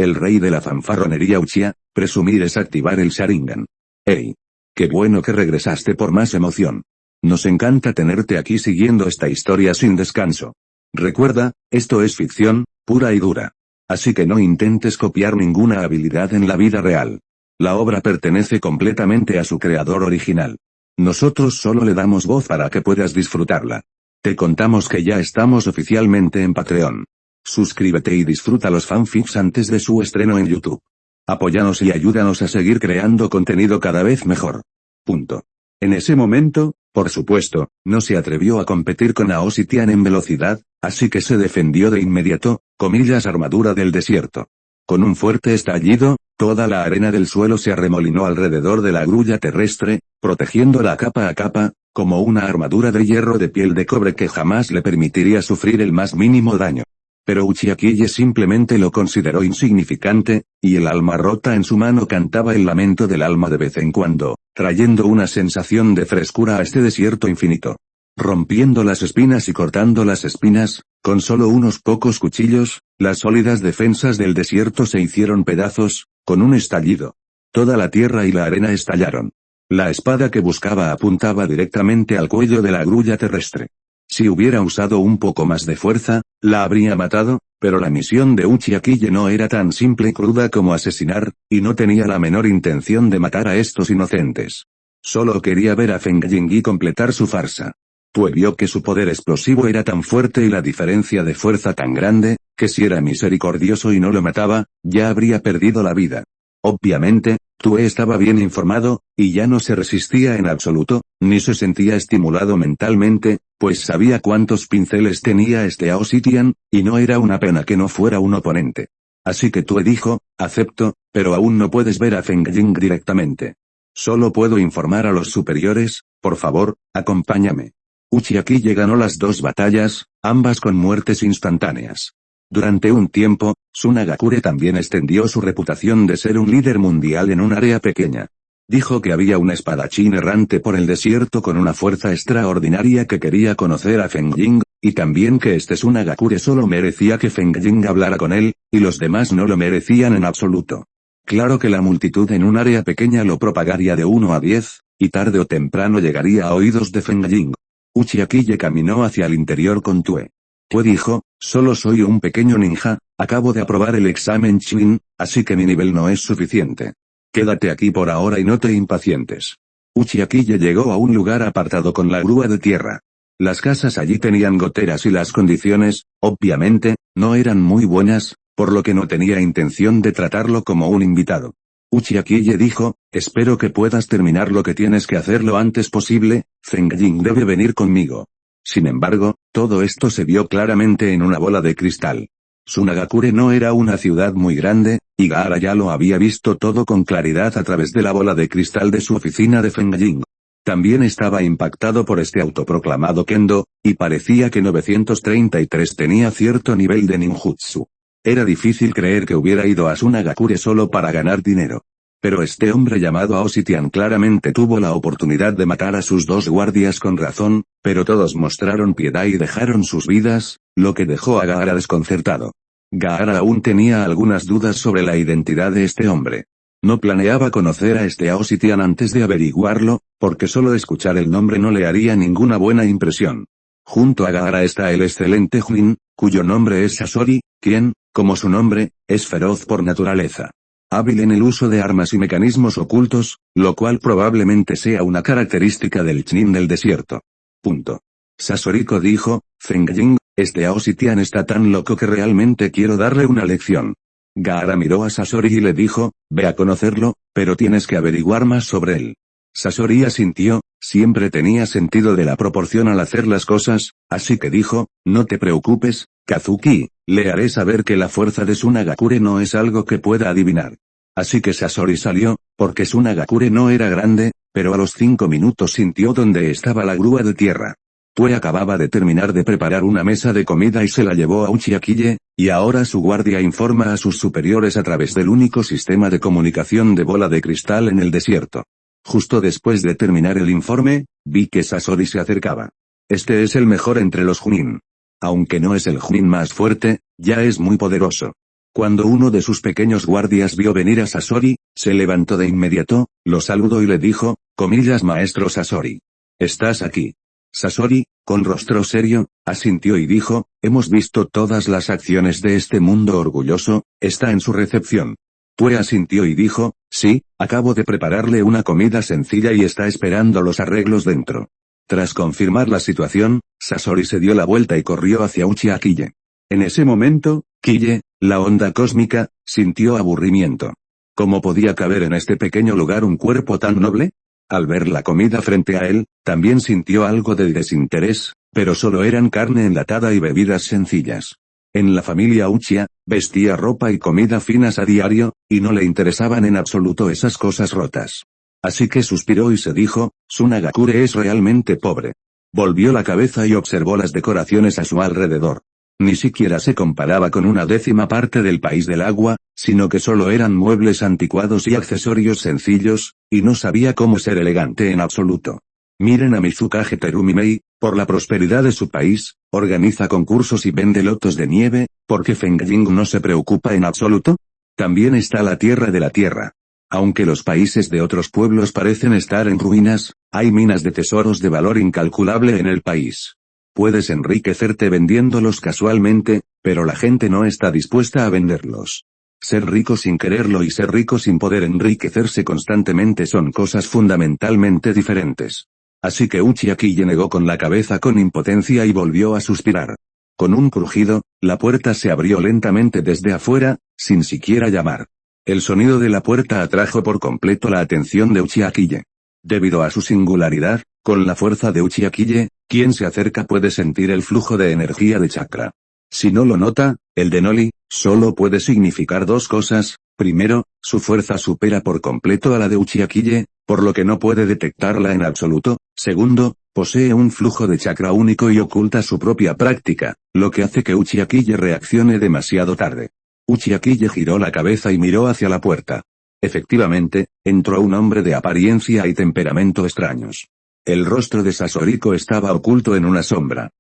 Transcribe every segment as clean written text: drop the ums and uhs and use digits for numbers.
el rey de la fanfarronería Uchiha, presumir es activar el Sharingan. ¡Ey! ¡Qué bueno que regresaste por más emoción! Nos encanta tenerte aquí siguiendo esta historia sin descanso. Recuerda, esto es ficción, pura y dura. Así que no intentes copiar ninguna habilidad en la vida real. La obra pertenece completamente a su creador original. Nosotros solo le damos voz para que puedas disfrutarla. Te contamos que ya estamos oficialmente en Patreon. Suscríbete y disfruta los fanfics antes de su estreno en YouTube. Apóyanos y ayúdanos a seguir creando contenido cada vez mejor. Punto. En ese momento, por supuesto, no se atrevió a competir con Aoshi Tian en velocidad, así que se defendió de inmediato, comillas armadura del desierto. Con un fuerte estallido, toda la arena del suelo se arremolinó alrededor de la grulla terrestre, protegiéndola capa a capa, como una armadura de hierro de piel de cobre que jamás le permitiría sufrir el más mínimo daño. Pero Uchiha Kiye simplemente lo consideró insignificante, y el alma rota en su mano cantaba el lamento del alma de vez en cuando, trayendo una sensación de frescura a este desierto infinito. Rompiendo las espinas y cortando las espinas, con solo unos pocos cuchillos, las sólidas defensas del desierto se hicieron pedazos, con un estallido. Toda la tierra y la arena estallaron. La espada que buscaba apuntaba directamente al cuello de la grulla terrestre. Si hubiera usado un poco más de fuerza, la habría matado, pero la misión de Uchiha Kiye no era tan simple y cruda como asesinar, y no tenía la menor intención de matar a estos inocentes. Solo quería ver a Feng Jingyi completar su farsa. Pues vio que su poder explosivo era tan fuerte y la diferencia de fuerza tan grande, que si era misericordioso y no lo mataba, ya habría perdido la vida. Obviamente, Tue estaba bien informado, y ya no se resistía en absoluto, ni se sentía estimulado mentalmente, pues sabía cuántos pinceles tenía este Aoshi Tian, y no era una pena que no fuera un oponente. Así que Tue dijo, acepto, pero aún no puedes ver a Feng Jing directamente. Solo puedo informar a los superiores, por favor, acompáñame. Uchiha Kiye ganó las dos batallas, ambas con muertes instantáneas. Durante un tiempo, Tsunagakure también extendió su reputación de ser un líder mundial en un área pequeña. Dijo que había un espadachín errante por el desierto con una fuerza extraordinaria que quería conocer a Feng Jing, y también que este Tsunagakure solo merecía que Feng Jing hablara con él, y los demás no lo merecían en absoluto. Claro que la multitud en un área pequeña lo propagaría de 1 a 10, y tarde o temprano llegaría a oídos de Feng Jing. Uchiha Kiye caminó hacia el interior con Tue. Tue dijo, solo soy un pequeño ninja, acabo de aprobar el examen Chunin, así que mi nivel no es suficiente. Quédate aquí por ahora y no te impacientes. Uchiha Kiye llegó a un lugar apartado con la grúa de tierra. Las casas allí tenían goteras y las condiciones, obviamente, no eran muy buenas, por lo que no tenía intención de tratarlo como un invitado. Uchiha Kiye dijo, espero que puedas terminar lo que tienes que hacer lo antes posible, Feng Jing debe venir conmigo. Sin embargo, todo esto se vio claramente en una bola de cristal. Tsunagakure no era una ciudad muy grande, y Gaara ya lo había visto todo con claridad a través de la bola de cristal de su oficina de Feng Jing. También estaba impactado por este autoproclamado Kendo, y parecía que 933 tenía cierto nivel de ninjutsu. Era difícil creer que hubiera ido a Tsunagakure solo para ganar dinero. Pero este hombre llamado Aoshi Tian claramente tuvo la oportunidad de matar a sus dos guardias con razón, pero todos mostraron piedad y dejaron sus vidas, lo que dejó a Gaara desconcertado. Gaara aún tenía algunas dudas sobre la identidad de este hombre. No planeaba conocer a este Aoshi Tian antes de averiguarlo, porque solo escuchar el nombre no le haría ninguna buena impresión. Junto a Gaara está el excelente Jin, cuyo nombre es Sasori, quien, como su nombre, es feroz por naturaleza. Hábil en el uso de armas y mecanismos ocultos, lo cual probablemente sea una característica del Chunin del desierto. Punto. Sasoriko dijo, Feng Jing, este Aoshi Tian está tan loco que realmente quiero darle una lección. Gaara miró a Sasori y le dijo, ve a conocerlo, pero tienes que averiguar más sobre él. Sasori asintió, siempre tenía sentido de la proporción al hacer las cosas, así que dijo, no te preocupes, Kazuki, le haré saber que la fuerza de Tsunagakure no es algo que pueda adivinar. Así que Sasori salió, porque Tsunagakure no era grande, pero a los 5 minutos sintió dónde estaba la grúa de tierra. Tue acababa de terminar de preparar una mesa de comida y se la llevó a Uchiha Kiye, y ahora su guardia informa a sus superiores a través del único sistema de comunicación de bola de cristal en el desierto. Justo después de terminar el informe, vi que Sasori se acercaba. Este es el mejor entre los Chunin. Aunque no es el Chunin más fuerte, ya es muy poderoso. Cuando uno de sus pequeños guardias vio venir a Sasori, se levantó de inmediato, lo saludó y le dijo, comillas maestro Sasori. ¿Estás aquí? Sasori, con rostro serio, asintió y dijo, hemos visto todas las acciones de este mundo orgulloso, está en su recepción. Tue asintió y dijo, sí, acabo de prepararle una comida sencilla y está esperando los arreglos dentro. Tras confirmar la situación, Sasori se dio la vuelta y corrió hacia Uchiha Kiye. En ese momento, Kiye, la onda cósmica, sintió aburrimiento. ¿Cómo podía caber en este pequeño lugar un cuerpo tan noble? Al ver la comida frente a él, también sintió algo de desinterés, pero solo eran carne enlatada y bebidas sencillas. En la familia Uchiha, vestía ropa y comida finas a diario, y no le interesaban en absoluto esas cosas rotas. Así que suspiró y se dijo, Tsunagakure es realmente pobre. Volvió la cabeza y observó las decoraciones a su alrededor. Ni siquiera se comparaba con una décima parte del país del agua, sino que solo eran muebles anticuados y accesorios sencillos, y no sabía cómo ser elegante en absoluto. Miren a Mizukage Terumi-mei, por la prosperidad de su país, organiza concursos y vende lotos de nieve, porque Fengying no se preocupa en absoluto. También está la tierra de la tierra. Aunque los países de otros pueblos parecen estar en ruinas, hay minas de tesoros de valor incalculable en el país. Puedes enriquecerte vendiéndolos casualmente, pero la gente no está dispuesta a venderlos. Ser rico sin quererlo y ser rico sin poder enriquecerse constantemente son cosas fundamentalmente diferentes. Así que Uchiha Kiye negó con la cabeza con impotencia y volvió a suspirar. Con un crujido, la puerta se abrió lentamente desde afuera, sin siquiera llamar. El sonido de la puerta atrajo por completo la atención de Uchiha Kiye. Debido a su singularidad, con la fuerza de Uchiha Kiye, quien se acerca puede sentir el flujo de energía de chakra. Si no lo nota, el de Noli, solo puede significar dos cosas. Primero, su fuerza supera por completo a la de Uchiha Kiye, por lo que no puede detectarla en absoluto. Segundo, posee un flujo de chakra único y oculta su propia práctica, lo que hace que Uchiha Kiye reaccione demasiado tarde. Uchiha Kiye giró la cabeza y miró hacia la puerta. Efectivamente, entró un hombre de apariencia y temperamento extraños. El rostro de Sasoriko estaba oculto en una sombra.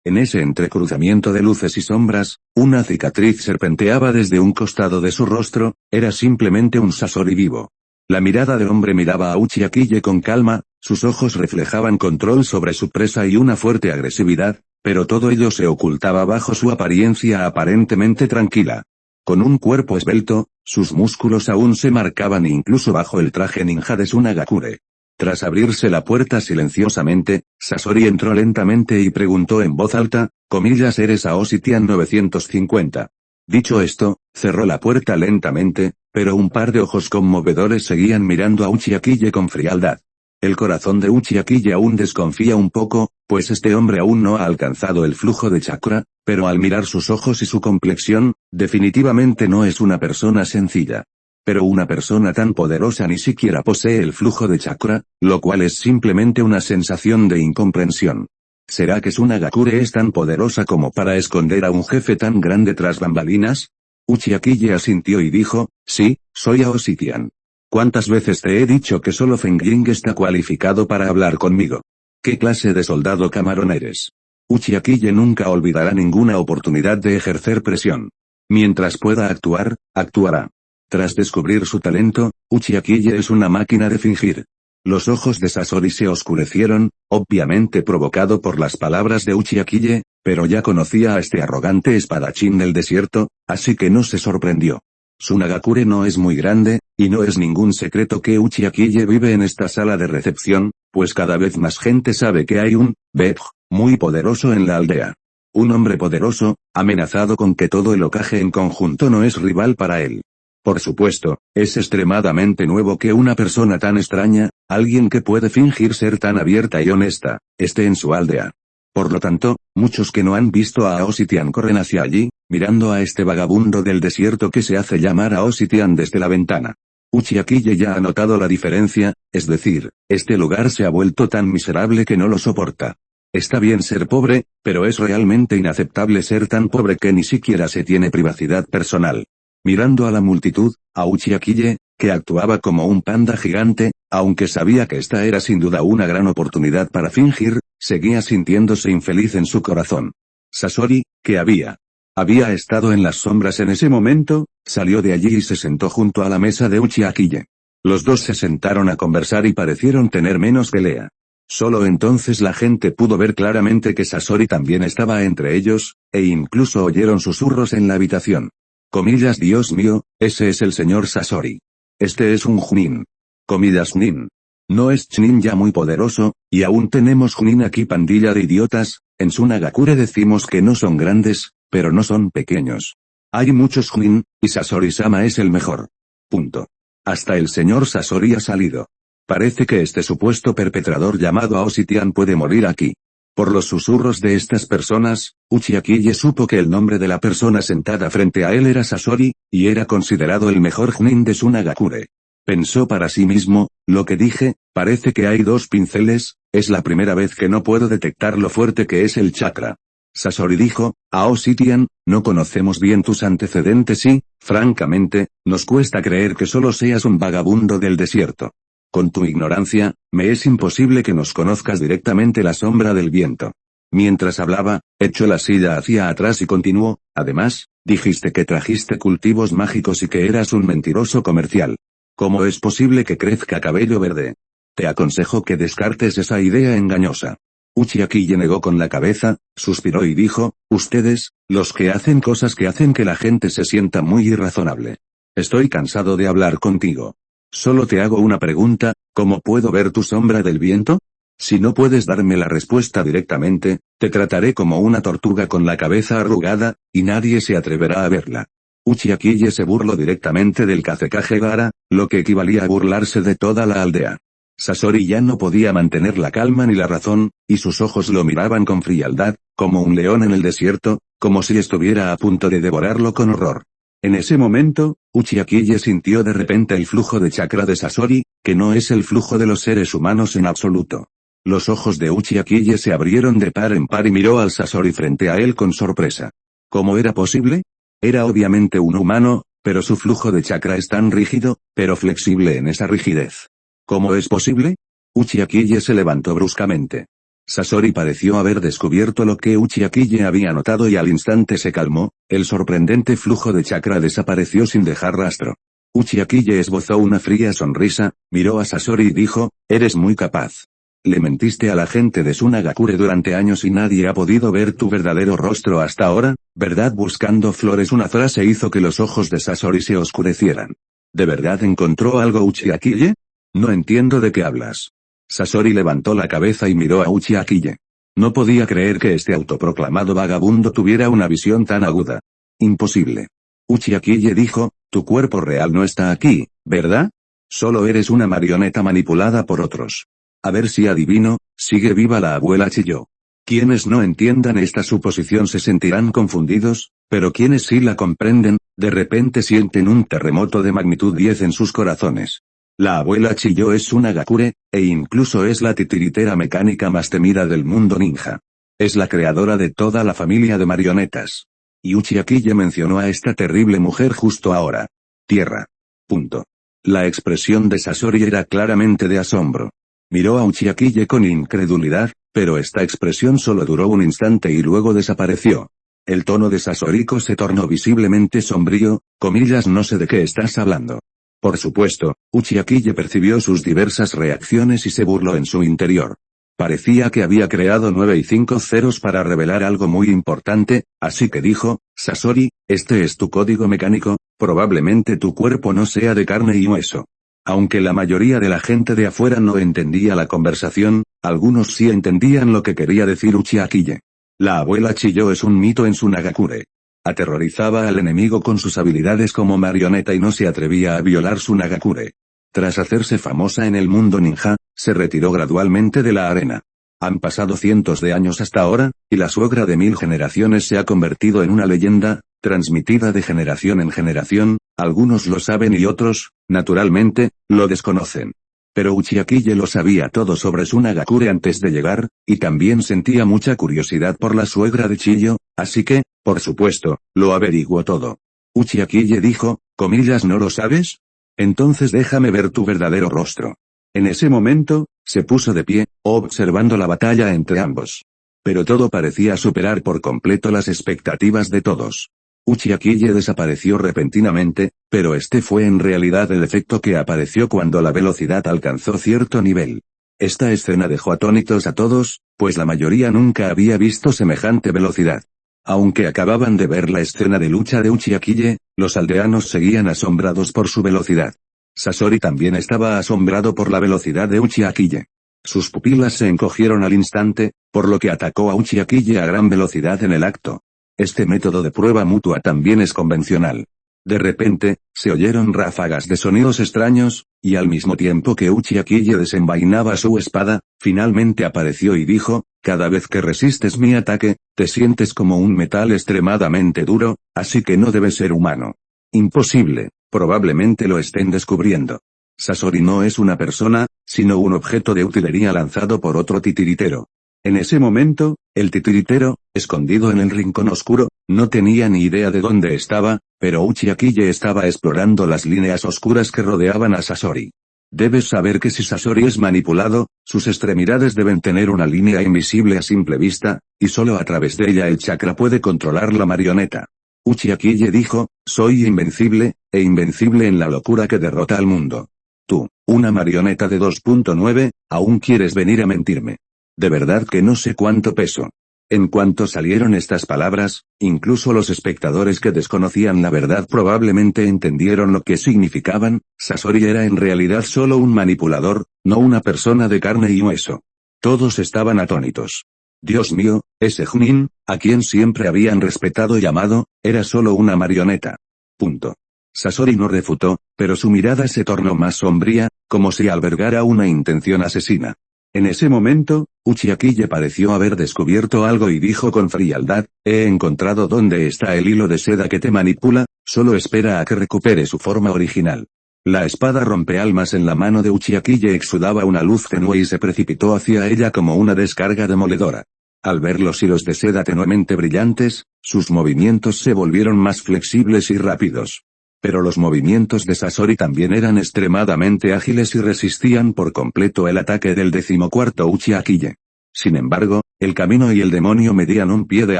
En ese entrecruzamiento de luces y sombras, una cicatriz serpenteaba desde un costado de su rostro, era simplemente un Sasori vivo. La mirada del hombre miraba a Uchiha Kiye con calma, sus ojos reflejaban control sobre su presa y una fuerte agresividad, pero todo ello se ocultaba bajo su apariencia aparentemente tranquila. Con un cuerpo esbelto, sus músculos aún se marcaban incluso bajo el traje ninja de Tsunagakure. Tras abrirse la puerta silenciosamente, Sasori entró lentamente y preguntó en voz alta, comillas ¿eres Aositian 950? Dicho esto, cerró la puerta lentamente, pero un par de ojos conmovedores seguían mirando a Uchiha Kiye con frialdad. El corazón de Uchiha Kiye aún desconfía un poco, pues este hombre aún no ha alcanzado el flujo de chakra, pero al mirar sus ojos y su complexión, definitivamente no es una persona sencilla. Pero una persona tan poderosa ni siquiera posee el flujo de chakra, lo cual es simplemente una sensación de incomprensión. ¿Será que Tsunagakure es tan poderosa como para esconder a un jefe tan grande tras bambalinas? Uchiha Kiye asintió y dijo, sí, soy Aositian. ¿Cuántas veces te he dicho que solo Fengying está cualificado para hablar conmigo? ¿Qué clase de soldado camarón eres? Uchiha Kiye nunca olvidará ninguna oportunidad de ejercer presión. Mientras pueda actuar, actuará. Tras descubrir su talento, Uchiha Kiye es una máquina de fingir. Los ojos de Sasori se oscurecieron, obviamente provocado por las palabras de Uchiha Kiye, pero ya conocía a este arrogante espadachín del desierto, así que no se sorprendió. Tsunagakure no es muy grande, y no es ningún secreto que Uchiha Kiye vive en esta sala de recepción, pues cada vez más gente sabe que hay un Bej muy poderoso en la aldea. Un hombre poderoso, amenazado con que todo el Hokage en conjunto no es rival para él. Por supuesto, es extremadamente nuevo que una persona tan extraña, alguien que puede fingir ser tan abierta y honesta, esté en su aldea. Por lo tanto, muchos que no han visto a Aositian corren hacia allí, mirando a este vagabundo del desierto que se hace llamar Aositian desde la ventana. Uchiha Kiye ya ha notado la diferencia, es decir, este lugar se ha vuelto tan miserable que no lo soporta. Está bien ser pobre, pero es realmente inaceptable ser tan pobre que ni siquiera se tiene privacidad personal. Mirando a la multitud, a Uchiha Kiye, que actuaba como un panda gigante, aunque sabía que esta era sin duda una gran oportunidad para fingir, seguía sintiéndose infeliz en su corazón. Sasori, ¿qué había? Había estado en las sombras en ese momento, salió de allí y se sentó junto a la mesa de Uchiha Kiye. Los dos se sentaron a conversar y parecieron tener menos pelea. Solo entonces la gente pudo ver claramente que Sasori también estaba entre ellos, e incluso oyeron susurros en la habitación. Comillas, Dios mío, ese es el señor Sasori. Este es un Chunin. Comillas, Nin. No es Chunin ya muy poderoso, y aún tenemos Chunin aquí, pandilla de idiotas. En Sunagakure decimos que no son grandes, pero no son pequeños. Hay muchos Chunin, y Sasori-sama es el mejor. Punto. Hasta el señor Sasori ha salido. Parece que este supuesto perpetrador llamado Aositian puede morir aquí. Por los susurros de estas personas, Uchiha Kiye supo que el nombre de la persona sentada frente a él era Sasori, y era considerado el mejor Chunin de Sunagakure. Pensó para sí mismo, lo que dije, parece que hay dos pinceles, es la primera vez que no puedo detectar lo fuerte que es el chakra. Sasori dijo, Aositian, no conocemos bien tus antecedentes y, francamente, nos cuesta creer que solo seas un vagabundo del desierto. Con tu ignorancia, me es imposible que nos conozcas directamente la sombra del viento. Mientras hablaba, echó la silla hacia atrás y continuó, además, dijiste que trajiste cultivos mágicos y que eras un mentiroso comercial. ¿Cómo es posible que crezca cabello verde? Te aconsejo que descartes esa idea engañosa. Uchiha Kiye negó con la cabeza, suspiró y dijo, ustedes, los que hacen cosas que hacen que la gente se sienta muy irrazonable. Estoy cansado de hablar contigo. Solo te hago una pregunta, ¿cómo puedo ver tu sombra del viento? Si no puedes darme la respuesta directamente, te trataré como una tortuga con la cabeza arrugada, y nadie se atreverá a verla. Uchiha Kiye se burló directamente del Kazekage Gaara, lo que equivalía a burlarse de toda la aldea. Sasori ya no podía mantener la calma ni la razón, y sus ojos lo miraban con frialdad, como un león en el desierto, como si estuviera a punto de devorarlo con horror. En ese momento, Uchiha Kiye sintió de repente el flujo de chakra de Sasori, que no es el flujo de los seres humanos en absoluto. Los ojos de Uchiha Kiye se abrieron de par en par y miró al Sasori frente a él con sorpresa. ¿Cómo era posible? Era obviamente un humano, pero su flujo de chakra es tan rígido, pero flexible en esa rigidez. ¿Cómo es posible? Uchiha Kiye se levantó bruscamente. Sasori pareció haber descubierto lo que Uchiha Kiye había notado y al instante se calmó, el sorprendente flujo de chakra desapareció sin dejar rastro. Uchiha Kiye esbozó una fría sonrisa, miró a Sasori y dijo, eres muy capaz. Le mentiste a la gente de Sunagakure durante años y nadie ha podido ver tu verdadero rostro hasta ahora, ¿verdad? Buscando flores, una frase hizo que los ojos de Sasori se oscurecieran. ¿De verdad encontró algo Uchiha Kiye? No entiendo de qué hablas. Sasori levantó la cabeza y miró a Uchiha Kiye. No podía creer que este autoproclamado vagabundo tuviera una visión tan aguda. Imposible. Uchiha Kiye dijo, tu cuerpo real no está aquí, ¿verdad? Solo eres una marioneta manipulada por otros. A ver si adivino, sigue viva la abuela, chilló. Quienes no entiendan esta suposición se sentirán confundidos, pero quienes sí la comprenden, de repente sienten un terremoto de magnitud 10 en sus corazones. La abuela chilló es Sunagakure, e incluso es la titiritera mecánica más temida del mundo ninja. Es la creadora de toda la familia de marionetas. Y Uchiha Kiye mencionó a esta terrible mujer justo ahora. Tierra. Punto. La expresión de Sasori era claramente de asombro. Miró a Uchiha Kiye con incredulidad, pero esta expresión solo duró un instante y luego desapareció. El tono de Sasoriko se tornó visiblemente sombrío, comillas, no sé de qué estás hablando. Por supuesto, Uchiha Kiye percibió sus diversas reacciones y se burló en su interior. Parecía que había creado 9 y 5 ceros para revelar algo muy importante, así que dijo, Sasori, este es tu código mecánico, probablemente tu cuerpo no sea de carne y hueso. Aunque la mayoría de la gente de afuera no entendía la conversación, algunos sí entendían lo que quería decir Uchiha Kiye. La abuela chilló es un mito en Sunagakure. Aterrorizaba al enemigo con sus habilidades como marioneta y no se atrevía a violar Sunagakure. Tras hacerse famosa en el mundo ninja, se retiró gradualmente de la arena. Han pasado cientos de años hasta ahora, y la suegra de 1000 generaciones se ha convertido en una leyenda, transmitida de generación en generación, algunos lo saben y otros, naturalmente, lo desconocen. Pero Uchiha Kiye lo sabía todo sobre Sunagakure antes de llegar, y también sentía mucha curiosidad por la suegra de Chiyo, así que, por supuesto, lo averiguó todo. Uchiha Kiye dijo, comillas, ¿no lo sabes? Entonces déjame ver tu verdadero rostro. En ese momento, se puso de pie, observando la batalla entre ambos. Pero todo parecía superar por completo las expectativas de todos. Uchiha-Kille desapareció repentinamente, pero este fue en realidad el efecto que apareció cuando la velocidad alcanzó cierto nivel. Esta escena dejó atónitos a todos, pues la mayoría nunca había visto semejante velocidad. Aunque acababan de ver la escena de lucha de Uchiha-Kille, los aldeanos seguían asombrados por su velocidad. Sasori también estaba asombrado por la velocidad de Uchiha-Kille. Sus pupilas se encogieron al instante, por lo que atacó a Uchiha-Kille a gran velocidad en el acto. Este método de prueba mutua también es convencional. De repente, se oyeron ráfagas de sonidos extraños, y al mismo tiempo que Uchiha-Kille desenvainaba su espada, finalmente apareció y dijo, cada vez que resistes mi ataque, te sientes como un metal extremadamente duro, así que no debes ser humano. Imposible, probablemente lo estén descubriendo. Sasori no es una persona, sino un objeto de utilería lanzado por otro titiritero. En ese momento, el titiritero, escondido en el rincón oscuro, no tenía ni idea de dónde estaba, pero Uchiha-Kille estaba explorando las líneas oscuras que rodeaban a Sasori. Debes saber que si Sasori es manipulado, sus extremidades deben tener una línea invisible a simple vista, y solo a través de ella el chakra puede controlar la marioneta. Uchiha-Kille dijo, soy invencible, e invencible en la locura que derrota al mundo. Tú, una marioneta de 2.9, ¿aún quieres venir a mentirme? De verdad que no sé cuánto peso. En cuanto salieron estas palabras, incluso los espectadores que desconocían la verdad probablemente entendieron lo que significaban. Sasori era en realidad solo un manipulador, no una persona de carne y hueso. Todos estaban atónitos. Dios mío, ese Junin, a quien siempre habían respetado y amado, era solo una marioneta. Punto. Sasori no refutó, pero su mirada se tornó más sombría, como si albergara una intención asesina. En ese momento, Uchiha-Kille pareció haber descubierto algo y dijo con frialdad, he encontrado dónde está el hilo de seda que te manipula, solo espera a que recupere su forma original. La espada rompealmas en la mano de Uchiha-Kille exudaba una luz tenue y se precipitó hacia ella como una descarga demoledora. Al ver los hilos de seda tenuemente brillantes, sus movimientos se volvieron más flexibles y rápidos. Pero los movimientos de Sasori también eran extremadamente ágiles y resistían por completo el ataque del 14º Uchiha-Kille. Sin embargo, el camino y el demonio medían un pie de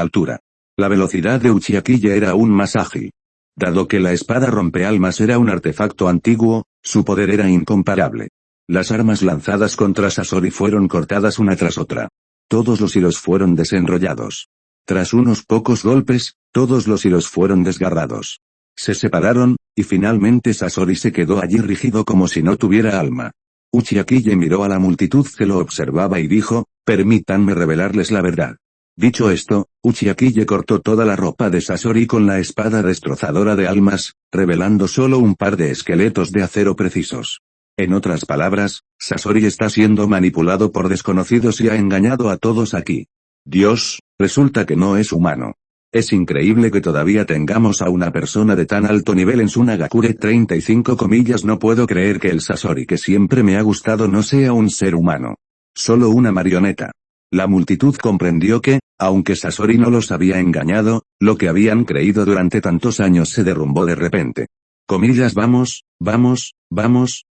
altura. La velocidad de Uchiha-Kille era aún más ágil. Dado que la espada rompealmas era un artefacto antiguo, su poder era incomparable. Las armas lanzadas contra Sasori fueron cortadas una tras otra. Todos los hilos fueron desenrollados. Tras unos pocos golpes, todos los hilos fueron desgarrados. Se separaron, y finalmente Sasori se quedó allí rígido como si no tuviera alma. Uchiha-Kille miró a la multitud que lo observaba y dijo, permítanme revelarles la verdad. Dicho esto, Uchiha-Kille cortó toda la ropa de Sasori con la espada destrozadora de almas, revelando solo un par de esqueletos de acero precisos. En otras palabras, Sasori está siendo manipulado por desconocidos y ha engañado a todos aquí. Dios, resulta que no es humano. Es increíble que todavía tengamos a una persona de tan alto nivel en Sunagakure 35 comillas. No puedo creer que el Sasori que siempre me ha gustado no sea un ser humano. Solo una marioneta. La multitud comprendió que, aunque Sasori no los había engañado, lo que habían creído durante tantos años se derrumbó de repente. Comillas, vamos,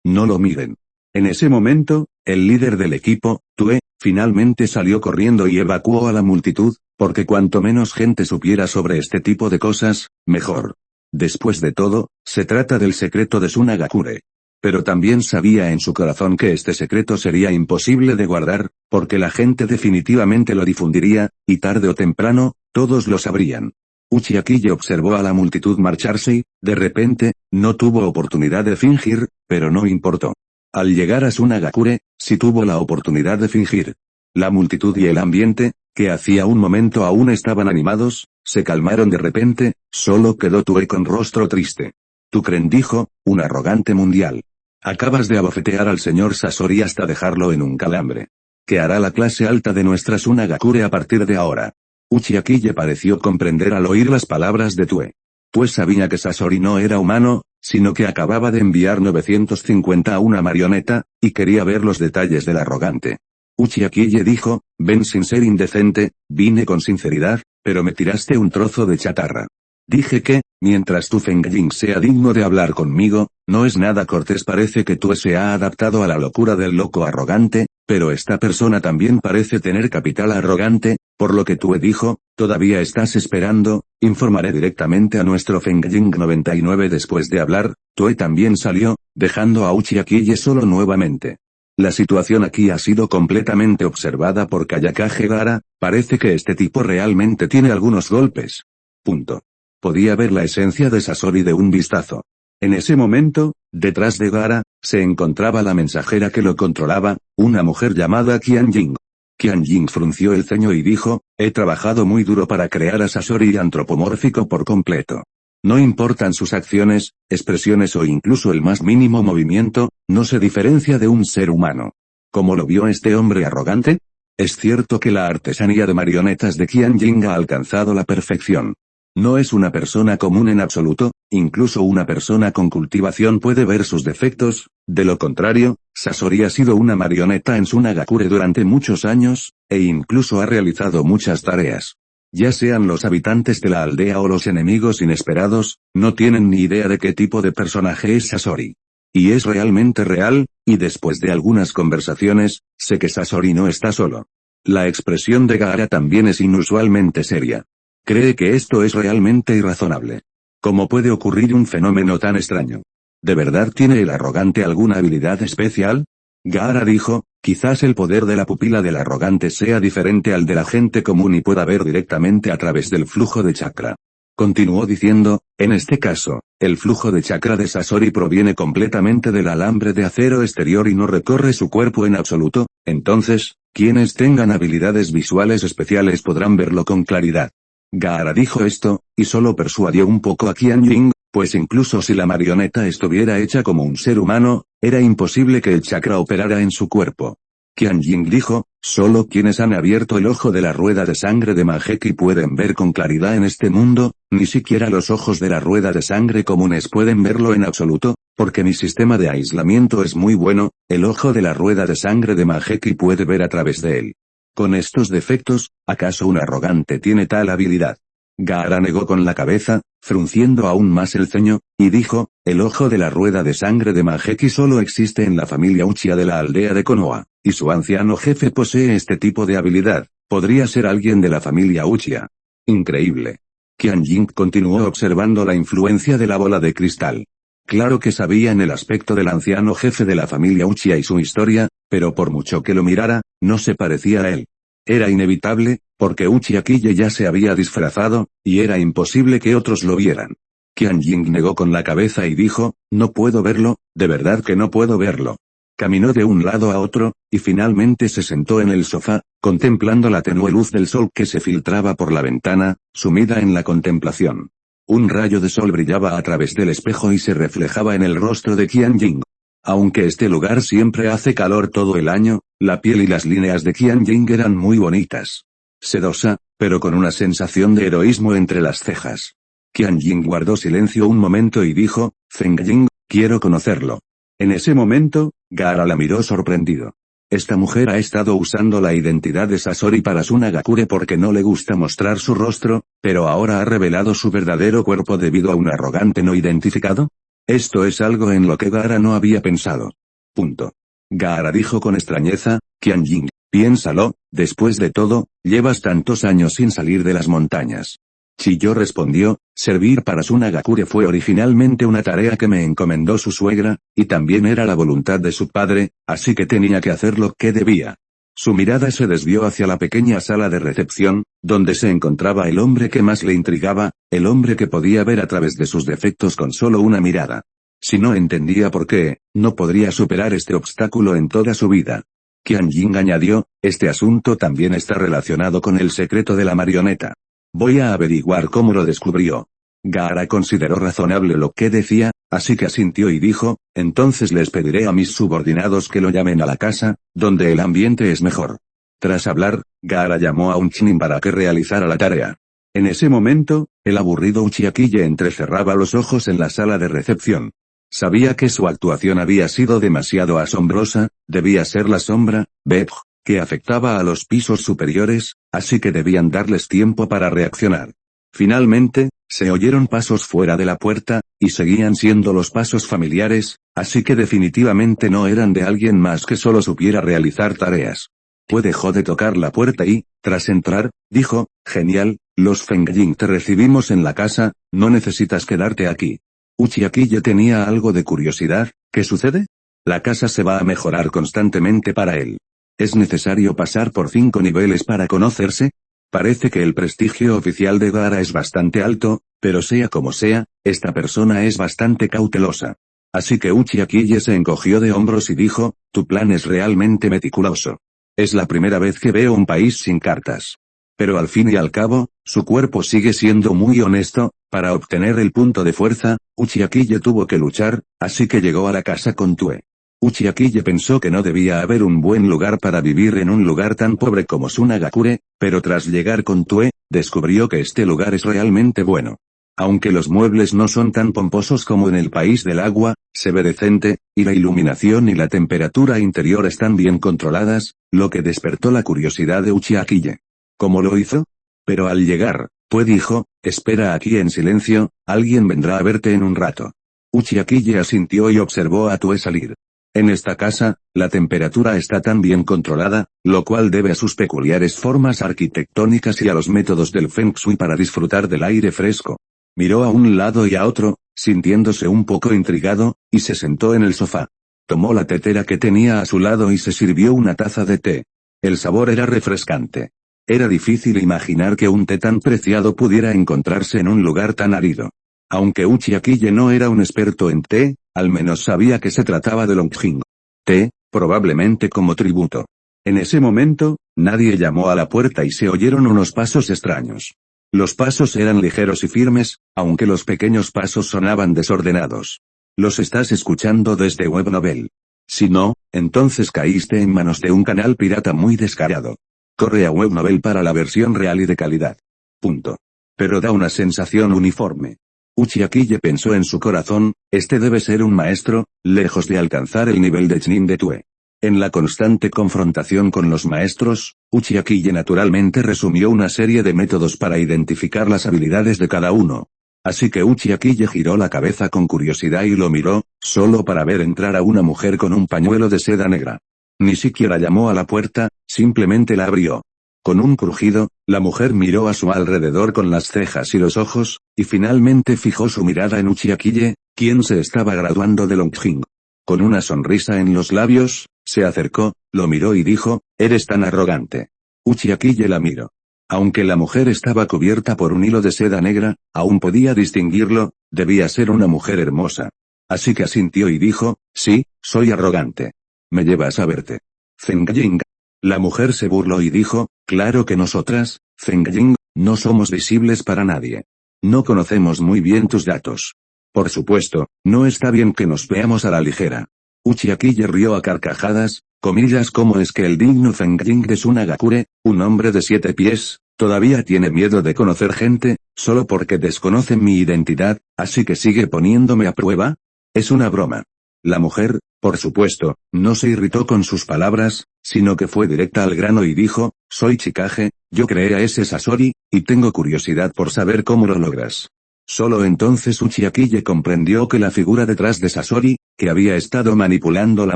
no lo miren. En ese momento, el líder del equipo, Tue, finalmente salió corriendo y evacuó a la multitud, porque cuanto menos gente supiera sobre este tipo de cosas, mejor. Después de todo, se trata del secreto de Sunagakure. Pero también sabía en su corazón que este secreto sería imposible de guardar, porque la gente definitivamente lo difundiría, y tarde o temprano, todos lo sabrían. Uchiha-Kille observó a la multitud marcharse y, de repente, no tuvo oportunidad de fingir, pero no importó. Al llegar a Sunagakure, sí tuvo la oportunidad de fingir. La multitud y el ambiente, que hacía un momento aún estaban animados, se calmaron de repente, solo quedó Tue con rostro triste. Tukren dijo, un arrogante mundial. Acabas de abofetear al señor Sasori hasta dejarlo en un calambre. ¿Qué hará la clase alta de nuestra Sunagakure a partir de ahora? Uchiha-Kille pareció comprender al oír las palabras de Tue. Pues sabía que Sasori no era humano, sino que acababa de enviar 950 a una marioneta, y quería ver los detalles del arrogante. Uchiha-Kille dijo, ven sin ser indecente, vine con sinceridad, pero me tiraste un trozo de chatarra. Dije que, mientras tu Fengying sea digno de hablar conmigo, no es nada cortés. Parece que Tue se ha adaptado a la locura del loco arrogante, pero esta persona también parece tener capital arrogante, Por lo que Tue dijo, ¿todavía estás esperando? Informaré directamente a nuestro Fengying 99. Después de hablar, Tue también salió, dejando a Uchiha-Kille solo nuevamente. La situación aquí ha sido completamente observada por Kayakage Gaara, parece que este tipo realmente tiene algunos golpes. Punto. Podía ver la esencia de Sasori de un vistazo. En ese momento, detrás de Gaara, se encontraba la mensajera que lo controlaba, una mujer llamada Qianjing. Qianjing frunció el ceño y dijo, he trabajado muy duro para crear a Sasori antropomórfico por completo. No importan sus acciones, expresiones o incluso el más mínimo movimiento, no se diferencia de un ser humano. ¿Cómo lo vio este hombre arrogante? Es cierto que la artesanía de marionetas de Qianjing ha alcanzado la perfección. No es una persona común en absoluto, incluso una persona con cultivación puede ver sus defectos, de lo contrario, Sasori ha sido una marioneta en Sunagakure durante muchos años, e incluso ha realizado muchas tareas. Ya sean los habitantes de la aldea o los enemigos inesperados, no tienen ni idea de qué tipo de personaje es Sasori. Y es realmente real, y después de algunas conversaciones, sé que Sasori no está solo. La expresión de Gaara también es inusualmente seria. Cree que esto es realmente irrazonable. ¿Cómo puede ocurrir un fenómeno tan extraño? ¿De verdad tiene el arrogante alguna habilidad especial? Gaara dijo, quizás el poder de la pupila del arrogante sea diferente al de la gente común y pueda ver directamente a través del flujo de chakra. Continuó diciendo, en este caso, el flujo de chakra de Sasori proviene completamente del alambre de acero exterior y no recorre su cuerpo en absoluto, entonces, quienes tengan habilidades visuales especiales podrán verlo con claridad. Gaara dijo esto, y solo persuadió un poco a Qianjing, pues incluso si la marioneta estuviera hecha como un ser humano, era imposible que el chakra operara en su cuerpo. Qianjing dijo, solo quienes han abierto el ojo de la rueda de sangre de Mangekyou pueden ver con claridad en este mundo, ni siquiera los ojos de la rueda de sangre comunes pueden verlo en absoluto, porque mi sistema de aislamiento es muy bueno, el ojo de la rueda de sangre de Mangekyou puede ver a través de él. Con estos defectos, ¿acaso un arrogante tiene tal habilidad? Gaara negó con la cabeza, frunciendo aún más el ceño, y dijo, el ojo de la rueda de sangre de Mangekyou solo existe en la familia Uchiha de la aldea de Konoha, y su anciano jefe posee este tipo de habilidad, podría ser alguien de la familia Uchiha. Increíble. Qianjing continuó observando la influencia de la bola de cristal. Claro que sabía en el aspecto del anciano jefe de la familia Uchiha y su historia, pero por mucho que lo mirara, no se parecía a él. Era inevitable, porque Uchiha-Kille ya se había disfrazado, y era imposible que otros lo vieran. Qianjing negó con la cabeza y dijo, no puedo verlo, de verdad que no puedo verlo. Caminó de un lado a otro, y finalmente se sentó en el sofá, contemplando la tenue luz del sol que se filtraba por la ventana, sumida en la contemplación. Un rayo de sol brillaba a través del espejo y se reflejaba en el rostro de Qianjing. Aunque este lugar siempre hace calor todo el año, la piel y las líneas de Qianjing eran muy bonitas. Sedosa, pero con una sensación de heroísmo entre las cejas. Qianjing guardó silencio un momento y dijo, Fengying, quiero conocerlo. En ese momento, Gaara la miró sorprendido. Esta mujer ha estado usando la identidad de Sasori para Sunagakure porque no le gusta mostrar su rostro, pero ahora ha revelado su verdadero cuerpo debido a un arrogante no identificado. Esto es algo en lo que Gaara no había pensado. Punto. Gaara dijo con extrañeza, Qianjing, piénsalo, después de todo, llevas tantos años sin salir de las montañas. Chiyo respondió, servir para Sunagakure fue originalmente una tarea que me encomendó su suegra, y también era la voluntad de su padre, así que tenía que hacer lo que debía. Su mirada se desvió hacia la pequeña sala de recepción, donde se encontraba el hombre que más le intrigaba, el hombre que podía ver a través de sus defectos con solo una mirada. Si no entendía por qué, no podría superar este obstáculo en toda su vida. Qianjing añadió, este asunto también está relacionado con el secreto de la marioneta. Voy a averiguar cómo lo descubrió. Gaara consideró razonable lo que decía, así que asintió y dijo, entonces les pediré a mis subordinados que lo llamen a la casa, donde el ambiente es mejor. Tras hablar, Gaara llamó a un Chunin para que realizara la tarea. En ese momento, el aburrido Uchiha-Kille entrecerraba los ojos en la sala de recepción. Sabía que su actuación había sido demasiado asombrosa, debía ser la sombra, Bebj, que afectaba a los pisos superiores, así que debían darles tiempo para reaccionar. Finalmente, se oyeron pasos fuera de la puerta, y seguían siendo los pasos familiares, así que definitivamente no eran de alguien más que solo supiera realizar tareas. Dejó de tocar la puerta y, tras entrar, dijo, genial, los Fengying te recibimos en la casa, no necesitas quedarte aquí. Uchiha-kille tenía algo de curiosidad, ¿qué sucede? La casa se va a mejorar constantemente para él. ¿Es necesario pasar por 5 niveles para conocerse? Parece que el prestigio oficial de Gaara es bastante alto, pero sea como sea, esta persona es bastante cautelosa. Así que Uchiha-kille se encogió de hombros y dijo, tu plan es realmente meticuloso. Es la primera vez que veo un país sin cartas. Pero al fin y al cabo, su cuerpo sigue siendo muy honesto, para obtener el punto de fuerza, Uchiha-kille tuvo que luchar, así que llegó a la casa con Tue. Uchiha-kille pensó que no debía haber un buen lugar para vivir en un lugar tan pobre como Sunagakure, pero tras llegar con Tue, descubrió que este lugar es realmente bueno. Aunque los muebles no son tan pomposos como en el país del agua, se ve decente, y la iluminación y la temperatura interior están bien controladas, lo que despertó la curiosidad de Uchiha-kille. ¿Cómo lo hizo? Pero al llegar, Tue dijo, espera aquí en silencio, alguien vendrá a verte en un rato. Uchiha-kille asintió y observó a Tue salir. En esta casa, la temperatura está tan bien controlada, lo cual debe a sus peculiares formas arquitectónicas y a los métodos del Feng Shui para disfrutar del aire fresco. Miró a un lado y a otro, sintiéndose un poco intrigado, y se sentó en el sofá. Tomó la tetera que tenía a su lado y se sirvió una taza de té. El sabor era refrescante. Era difícil imaginar que un té tan preciado pudiera encontrarse en un lugar tan árido. Aunque Uchiha-kille no era un experto en té, al menos sabía que se trataba de Longjing. Té, probablemente como tributo. En ese momento, nadie llamó a la puerta y se oyeron unos pasos extraños. Los pasos eran ligeros y firmes, aunque los pequeños pasos sonaban desordenados. ¿Los estás escuchando desde Webnovel? Si no, entonces caíste en manos de un canal pirata muy descarado. Corre a Webnovel para la versión real y de calidad. Punto. Pero da una sensación uniforme. Uchiha-kille pensó en su corazón, este debe ser un maestro, lejos de alcanzar el nivel de Chunin de Tue. En la constante confrontación con los maestros, Uchiha-kille naturalmente resumió una serie de métodos para identificar las habilidades de cada uno. Así que Uchiha-kille giró la cabeza con curiosidad y lo miró, solo para ver entrar a una mujer con un pañuelo de seda negra. Ni siquiera llamó a la puerta, simplemente la abrió. Con un crujido, la mujer miró a su alrededor con las cejas y los ojos, y finalmente fijó su mirada en Uchiha-kille, quien se estaba graduando de Longjing. Con una sonrisa en los labios, se acercó, lo miró y dijo, «Eres tan arrogante». Uchiha-kille la miró. Aunque la mujer estaba cubierta por un hilo de seda negra, aún podía distinguirlo, debía ser una mujer hermosa. Así que asintió y dijo, «Sí, soy arrogante. Me llevas a verte». Fengying. La mujer se burló y dijo, «Claro que nosotras, Fengying, no somos visibles para nadie. No conocemos muy bien tus datos. Por supuesto, no está bien que nos veamos a la ligera». Uchiha-kille rió a carcajadas, comillas, ¿cómo es que el digno Fengying de Sunagakure, un hombre de 7 pies, todavía tiene miedo de conocer gente, solo porque desconocen mi identidad, así que sigue poniéndome a prueba? Es una broma. La mujer, por supuesto, no se irritó con sus palabras, sino que fue directa al grano y dijo, «Soy Chikage, yo creé a ese Sasori, y tengo curiosidad por saber cómo lo logras». Solo entonces Uchiha-kille comprendió que la figura detrás de Sasori, que había estado manipulando la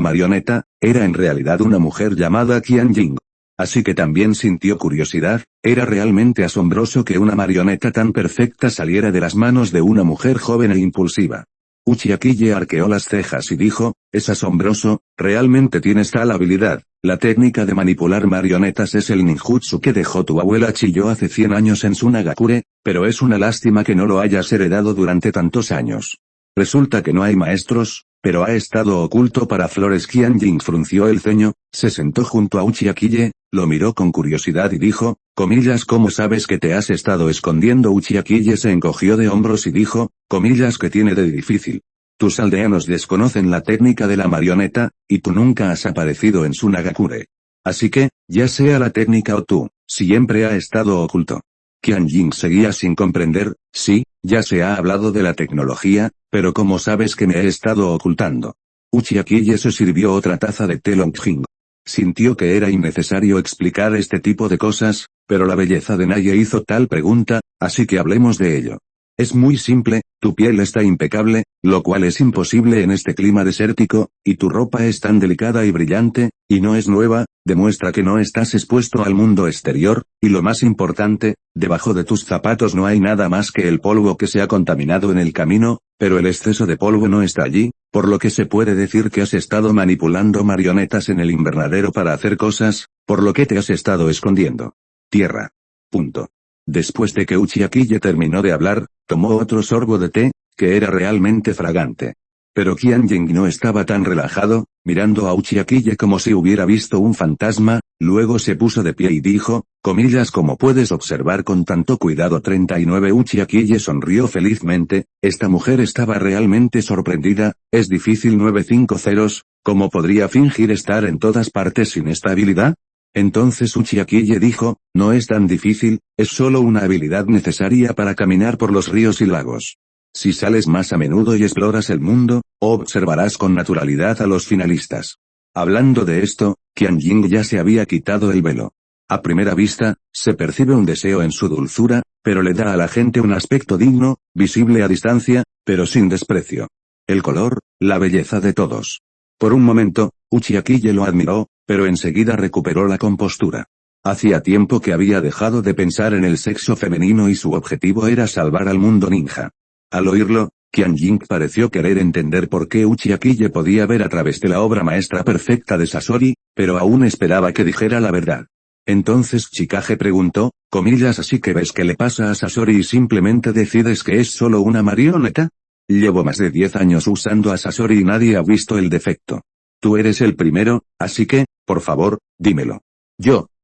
marioneta, era en realidad una mujer llamada Qianjing. Así que también sintió curiosidad, era realmente asombroso que una marioneta tan perfecta saliera de las manos de una mujer joven e impulsiva. Uchiha-kille arqueó las cejas y dijo, «Es asombroso, realmente tienes tal habilidad. La técnica de manipular marionetas es el ninjutsu que dejó tu abuela Chiyo hace 100 años en Sunagakure, pero es una lástima que no lo hayas heredado durante tantos años. Resulta que no hay maestros, pero ha estado oculto para flores». Qianjing frunció el ceño, se sentó junto a Uchiha-kille, lo miró con curiosidad y dijo, comillas, ¿cómo sabes que te has estado escondiendo? Uchiha-kille se encogió de hombros y dijo, comillas, ¿qué tiene de difícil? Tus aldeanos desconocen la técnica de la marioneta, y tú nunca has aparecido en Sunagakure. Así que, ya sea la técnica o tú, siempre ha estado oculto. Qianjing seguía sin comprender, sí, ya se ha hablado de la tecnología, pero ¿cómo sabes que me he estado ocultando? Uchiha-kille se sirvió otra taza de té Longjing. Sintió que era innecesario explicar este tipo de cosas, pero la belleza de nadie hizo tal pregunta, así que hablemos de ello. Es muy simple, Tu piel está impecable, lo cual es imposible en este clima desértico, y tu ropa es tan delicada y brillante, y no es nueva, demuestra que no estás expuesto al mundo exterior, y lo más importante, debajo de tus zapatos no hay nada más que el polvo que se ha contaminado en el camino, pero el exceso de polvo no está allí, por lo que se puede decir que has estado manipulando marionetas en el invernadero para hacer cosas, por lo que te has estado escondiendo. Tierra. Punto. Después de que Uchiha-Kille terminó de hablar, tomó otro sorbo de té, que era realmente fragante. Pero Qianjing no estaba tan relajado, mirando a Uchiha-Kille como si hubiera visto un fantasma, luego se puso de pie y dijo, comillas como puedes observar con tanto cuidado 39 Uchiha-Kille sonrió felizmente, esta mujer estaba realmente sorprendida, es difícil 950, ¿cómo podría fingir estar en todas partes sin esta habilidad? Entonces Uchiha-Kille dijo, no es tan difícil, es solo una habilidad necesaria para caminar por los ríos y lagos. Si sales más a menudo y exploras el mundo, observarás con naturalidad a los finalistas. Hablando de esto, Qianjing ya se había quitado el velo. A primera vista, se percibe un deseo en su dulzura, pero le da a la gente un aspecto digno, visible a distancia, pero sin desprecio. El color, la belleza de todos. Por un momento, Uchiha-Kille lo admiró, pero enseguida recuperó la compostura. Hacía tiempo que había dejado de pensar en el sexo femenino y su objetivo era salvar al mundo ninja. Al oírlo, Qianjing pareció querer entender por qué Uchiha-Kille podía ver a través de la obra maestra perfecta de Sasori, pero aún esperaba que dijera la verdad. Entonces Chikage preguntó, comillas así que ves qué le pasa a Sasori y simplemente decides que es solo una marioneta. Llevo más de 10 años usando a Sasori y nadie ha visto el defecto. Tú eres el primero, así que, por favor, dímelo.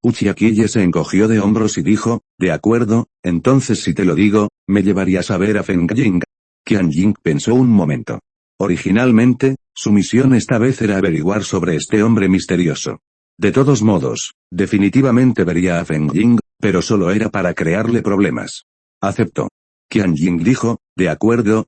Uchiha-Kille se encogió de hombros y dijo, de acuerdo, entonces si te lo digo, me llevarías a ver a Feng Jing. Qianjing pensó un momento. Originalmente, su misión esta vez era averiguar sobre este hombre misterioso. De todos modos, definitivamente vería a Feng Jing, pero solo era para crearle problemas. Aceptó. Qianjing dijo, de acuerdo,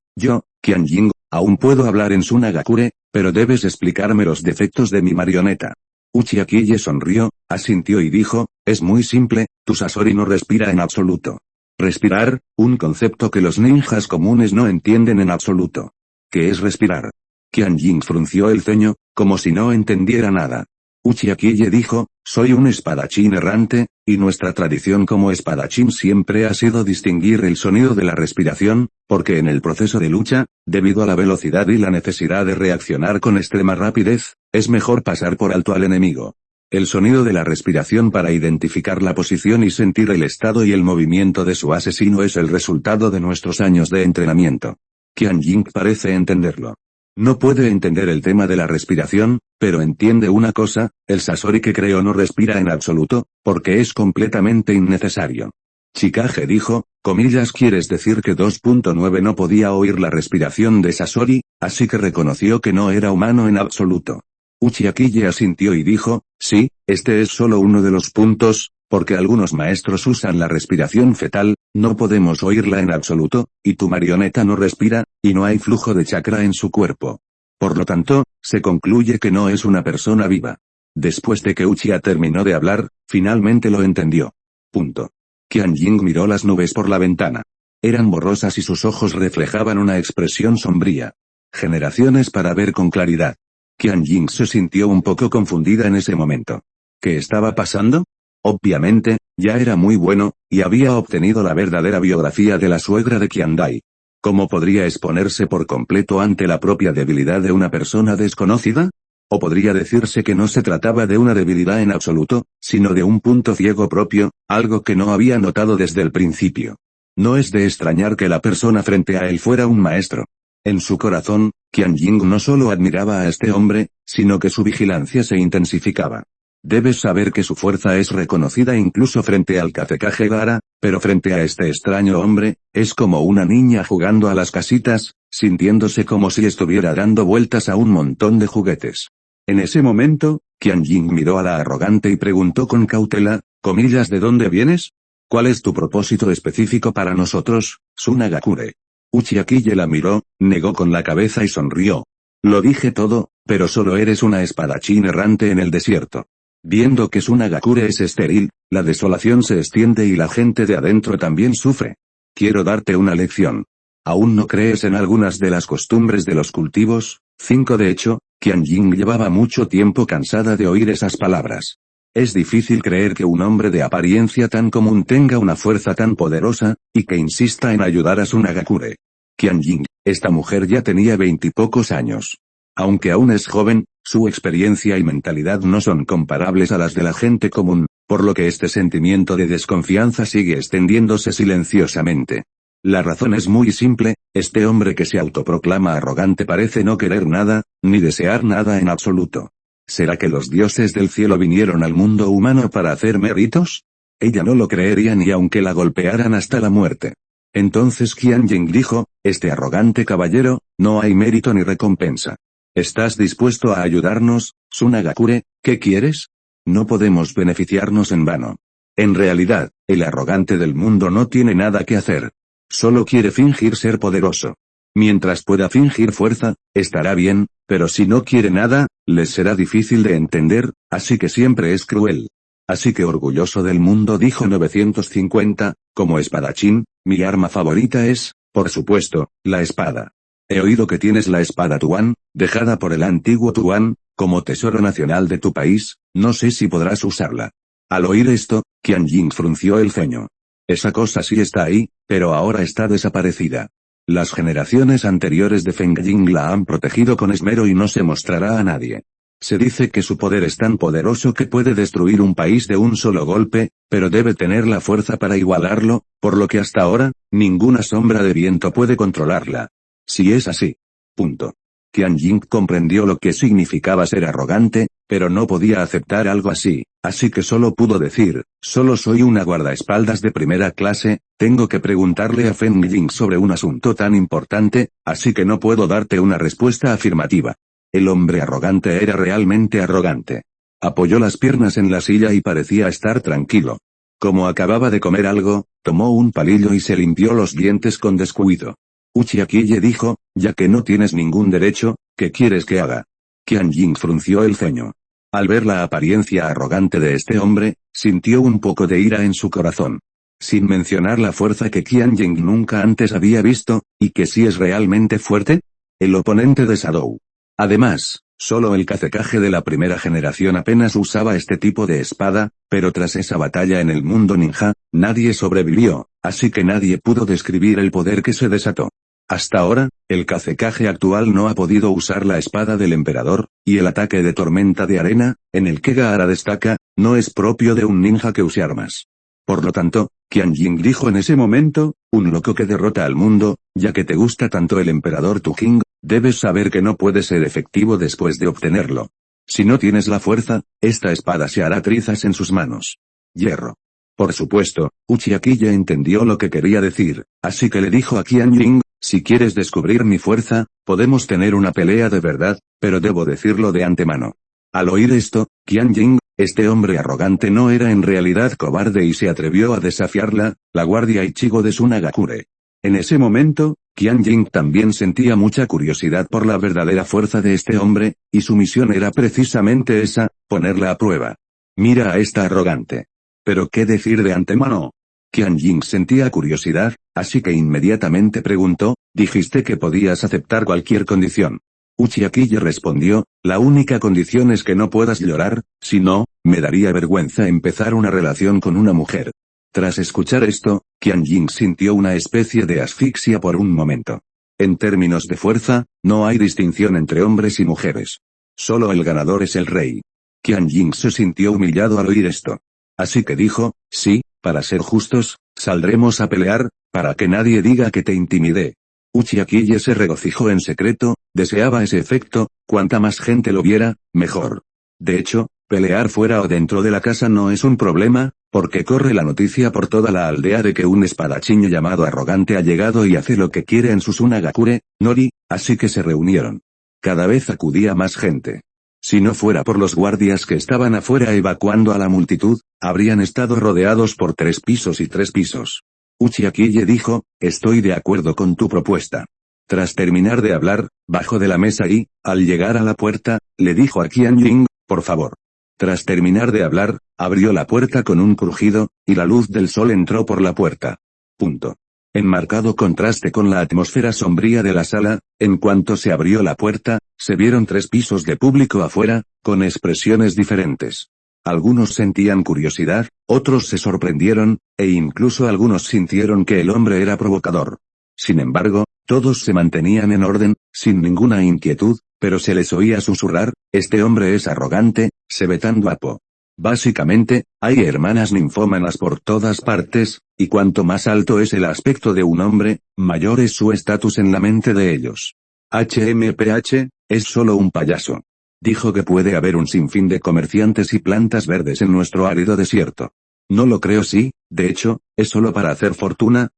Qianjing, aún puedo hablar en Sunagakure, pero debes explicarme los defectos de mi marioneta. Uchiha-Kille sonrió, asintió y dijo, es muy simple, tu Sasori no respira en absoluto. Respirar, un concepto que los ninjas comunes no entienden en absoluto. ¿Qué es respirar? Qianjing frunció el ceño, como si no entendiera nada. Uchiha-Kille dijo, soy un espadachín errante, y nuestra tradición como espadachín siempre ha sido distinguir el sonido de la respiración, porque en el proceso de lucha, debido a la velocidad y la necesidad de reaccionar con extrema rapidez, es mejor pasar por alto al enemigo. El sonido de la respiración para identificar la posición y sentir el estado y el movimiento de su asesino es el resultado de nuestros años de entrenamiento. Qianjing parece entenderlo. No puede entender el tema de la respiración, pero entiende una cosa, el Sasori que creo no respira en absoluto, porque es completamente innecesario. Chikage dijo, comillas ¿quieres decir que 2.9 no podía oír la respiración de Sasori, así que reconoció que no era humano en absoluto? Uchiha-Kille asintió y dijo, sí, este es solo uno de los puntos, porque algunos maestros usan la respiración fetal, no podemos oírla en absoluto, y tu marioneta no respira, y no hay flujo de chakra en su cuerpo. Por lo tanto, se concluye que no es una persona viva. Después de que Uchiha terminó de hablar, finalmente lo entendió. Punto. Qianjing miró las nubes por la ventana. Eran borrosas y sus ojos reflejaban una expresión sombría. Generaciones para ver con claridad. Qianjing se sintió un poco confundida en ese momento. ¿Qué estaba pasando? Obviamente, ya era muy bueno, y había obtenido la verdadera biografía de la suegra de Qiandai. ¿Cómo podría exponerse por completo ante la propia debilidad de una persona desconocida? ¿O podría decirse que no se trataba de una debilidad en absoluto, sino de un punto ciego propio, algo que no había notado desde el principio? No es de extrañar que la persona frente a él fuera un maestro. En su corazón, Qianjing no solo admiraba a este hombre, sino que su vigilancia se intensificaba. Debes saber que su fuerza es reconocida incluso frente al Kazekage Gaara, pero frente a este extraño hombre, es como una niña jugando a las casitas, sintiéndose como si estuviera dando vueltas a un montón de juguetes. En ese momento, Qianjing miró a la arrogante y preguntó con cautela, comillas ¿de dónde vienes? ¿Cuál es tu propósito específico para nosotros, Sunagakure? Uchiha-Kille la miró, negó con la cabeza y sonrió. Lo dije todo, pero solo eres una espadachín errante en el desierto. Viendo que Sunagakure es estéril, la desolación se extiende y la gente de adentro también sufre. Quiero darte una lección. ¿Aún no crees en algunas de las costumbres de los cultivos? 5 De hecho, Qianjing llevaba mucho tiempo cansada de oír esas palabras. Es difícil creer que un hombre de apariencia tan común tenga una fuerza tan poderosa, y que insista en ayudar a su Nagakure. Qianjing, esta mujer ya tenía 20 y pocos años. Aunque aún es joven, su experiencia y mentalidad no son comparables a las de la gente común, por lo que este sentimiento de desconfianza sigue extendiéndose silenciosamente. La razón es muy simple, este hombre que se autoproclama arrogante parece no querer nada, ni desear nada en absoluto. ¿Será que los dioses del cielo vinieron al mundo humano para hacer méritos? Ella no lo creería ni aunque la golpearan hasta la muerte. Entonces Qianjing dijo, este arrogante caballero, no hay mérito ni recompensa. ¿Estás dispuesto a ayudarnos, Tsunagakure? ¿Qué quieres? No podemos beneficiarnos en vano. En realidad, el arrogante del mundo no tiene nada que hacer. Solo quiere fingir ser poderoso. Mientras pueda fingir fuerza, estará bien, pero si no quiere nada, les será difícil de entender, así que siempre es cruel. Así que orgulloso del mundo dijo 950, como espadachín, mi arma favorita es, por supuesto, la espada. He oído que tienes la espada Tuan, dejada por el antiguo Tuan, como tesoro nacional de tu país, no sé si podrás usarla. Al oír esto, Qianjing frunció el ceño. Esa cosa sí está ahí, pero ahora está desaparecida. Las generaciones anteriores de Fengying la han protegido con esmero y no se mostrará a nadie. Se dice que su poder es tan poderoso que puede destruir un país de un solo golpe, pero debe tener la fuerza para igualarlo, por lo que hasta ahora, ninguna sombra de viento puede controlarla. Si es así. Punto. Qianjing comprendió lo que significaba ser arrogante, pero no podía aceptar algo así, así que solo pudo decir, solo soy una guardaespaldas de primera clase, tengo que preguntarle a Fengying sobre un asunto tan importante, así que no puedo darte una respuesta afirmativa. El hombre arrogante era realmente arrogante. Apoyó las piernas en la silla y parecía estar tranquilo. Como acababa de comer algo, tomó un palillo y se limpió los dientes con descuido. Uchiha-kille dijo, ya que no tienes ningún derecho, ¿qué quieres que haga? Qianjing frunció el ceño. Al ver la apariencia arrogante de este hombre, sintió un poco de ira en su corazón. Sin mencionar la fuerza que Qianjing nunca antes había visto, y que sí es realmente fuerte, el oponente de Shadou. Además, solo el Kazekage de la primera generación apenas usaba este tipo de espada, pero tras esa batalla en el mundo ninja, nadie sobrevivió, así que nadie pudo describir el poder que se desató. Hasta ahora, el Kazekage actual no ha podido usar la espada del emperador, y el ataque de tormenta de arena, en el que Gaara destaca, no es propio de un ninja que use armas. Por lo tanto, Qianjing dijo en ese momento, un loco que derrota al mundo, ya que te gusta tanto el emperador Tu Jing, debes saber que no puede ser efectivo después de obtenerlo. Si no tienes la fuerza, esta espada se hará trizas en sus manos. Hierro. Por supuesto, Uchiha-kille entendió lo que quería decir, así que le dijo a Qianjing, si quieres descubrir mi fuerza, podemos tener una pelea de verdad, pero debo decirlo de antemano. Al oír esto, Qianjing, este hombre arrogante no era en realidad cobarde y se atrevió a desafiarla, la guardia Ichigo de Tsunagakure. En ese momento, Qianjing también sentía mucha curiosidad por la verdadera fuerza de este hombre, y su misión era precisamente esa, ponerla a prueba. Mira a esta arrogante. ¿Pero qué decir de antemano? Qianjing sentía curiosidad, así que inmediatamente preguntó, dijiste que podías aceptar cualquier condición. Uchiha-kille respondió, la única condición es que no puedas llorar, si no, me daría vergüenza empezar una relación con una mujer. Tras escuchar esto, Qianjing sintió una especie de asfixia por un momento. En términos de fuerza, no hay distinción entre hombres y mujeres. Solo el ganador es el rey. Qianjing se sintió humillado al oír esto. Así que dijo, sí, para ser justos, saldremos a pelear, para que nadie diga que te intimidé. Uchiha-kille se regocijó en secreto, deseaba ese efecto, cuanta más gente lo viera, mejor. De hecho, pelear fuera o dentro de la casa no es un problema, porque corre la noticia por toda la aldea de que un espadachín llamado Arrogante ha llegado y hace lo que quiere en su Tsunagakure, Nori, así que se reunieron. Cada vez acudía más gente. Si no fuera por los guardias que estaban afuera evacuando a la multitud, habrían estado rodeados por 3 pisos y 3 pisos. Uchiha-kille dijo, estoy de acuerdo con tu propuesta. Tras terminar de hablar, bajó de la mesa y, al llegar a la puerta, le dijo a Qianjing, por favor. Tras terminar de hablar, abrió la puerta con un crujido, y la luz del sol entró por la puerta. Punto. En marcado contraste con la atmósfera sombría de la sala, en cuanto se abrió la puerta, se vieron 3 pisos de público afuera, con expresiones diferentes. Algunos sentían curiosidad, otros se sorprendieron, e incluso algunos sintieron que el hombre era provocador. Sin embargo, todos se mantenían en orden, sin ninguna inquietud, pero se les oía susurrar, este hombre es arrogante, se ve tan guapo. Básicamente, hay hermanas ninfómanas por todas partes, y cuanto más alto es el aspecto de un hombre, mayor es su estatus en la mente de ellos. HMPH, es solo un payaso. Dijo que puede haber un sinfín de comerciantes y plantas verdes en nuestro árido desierto. No lo creo, sí, de hecho, es solo para hacer fortuna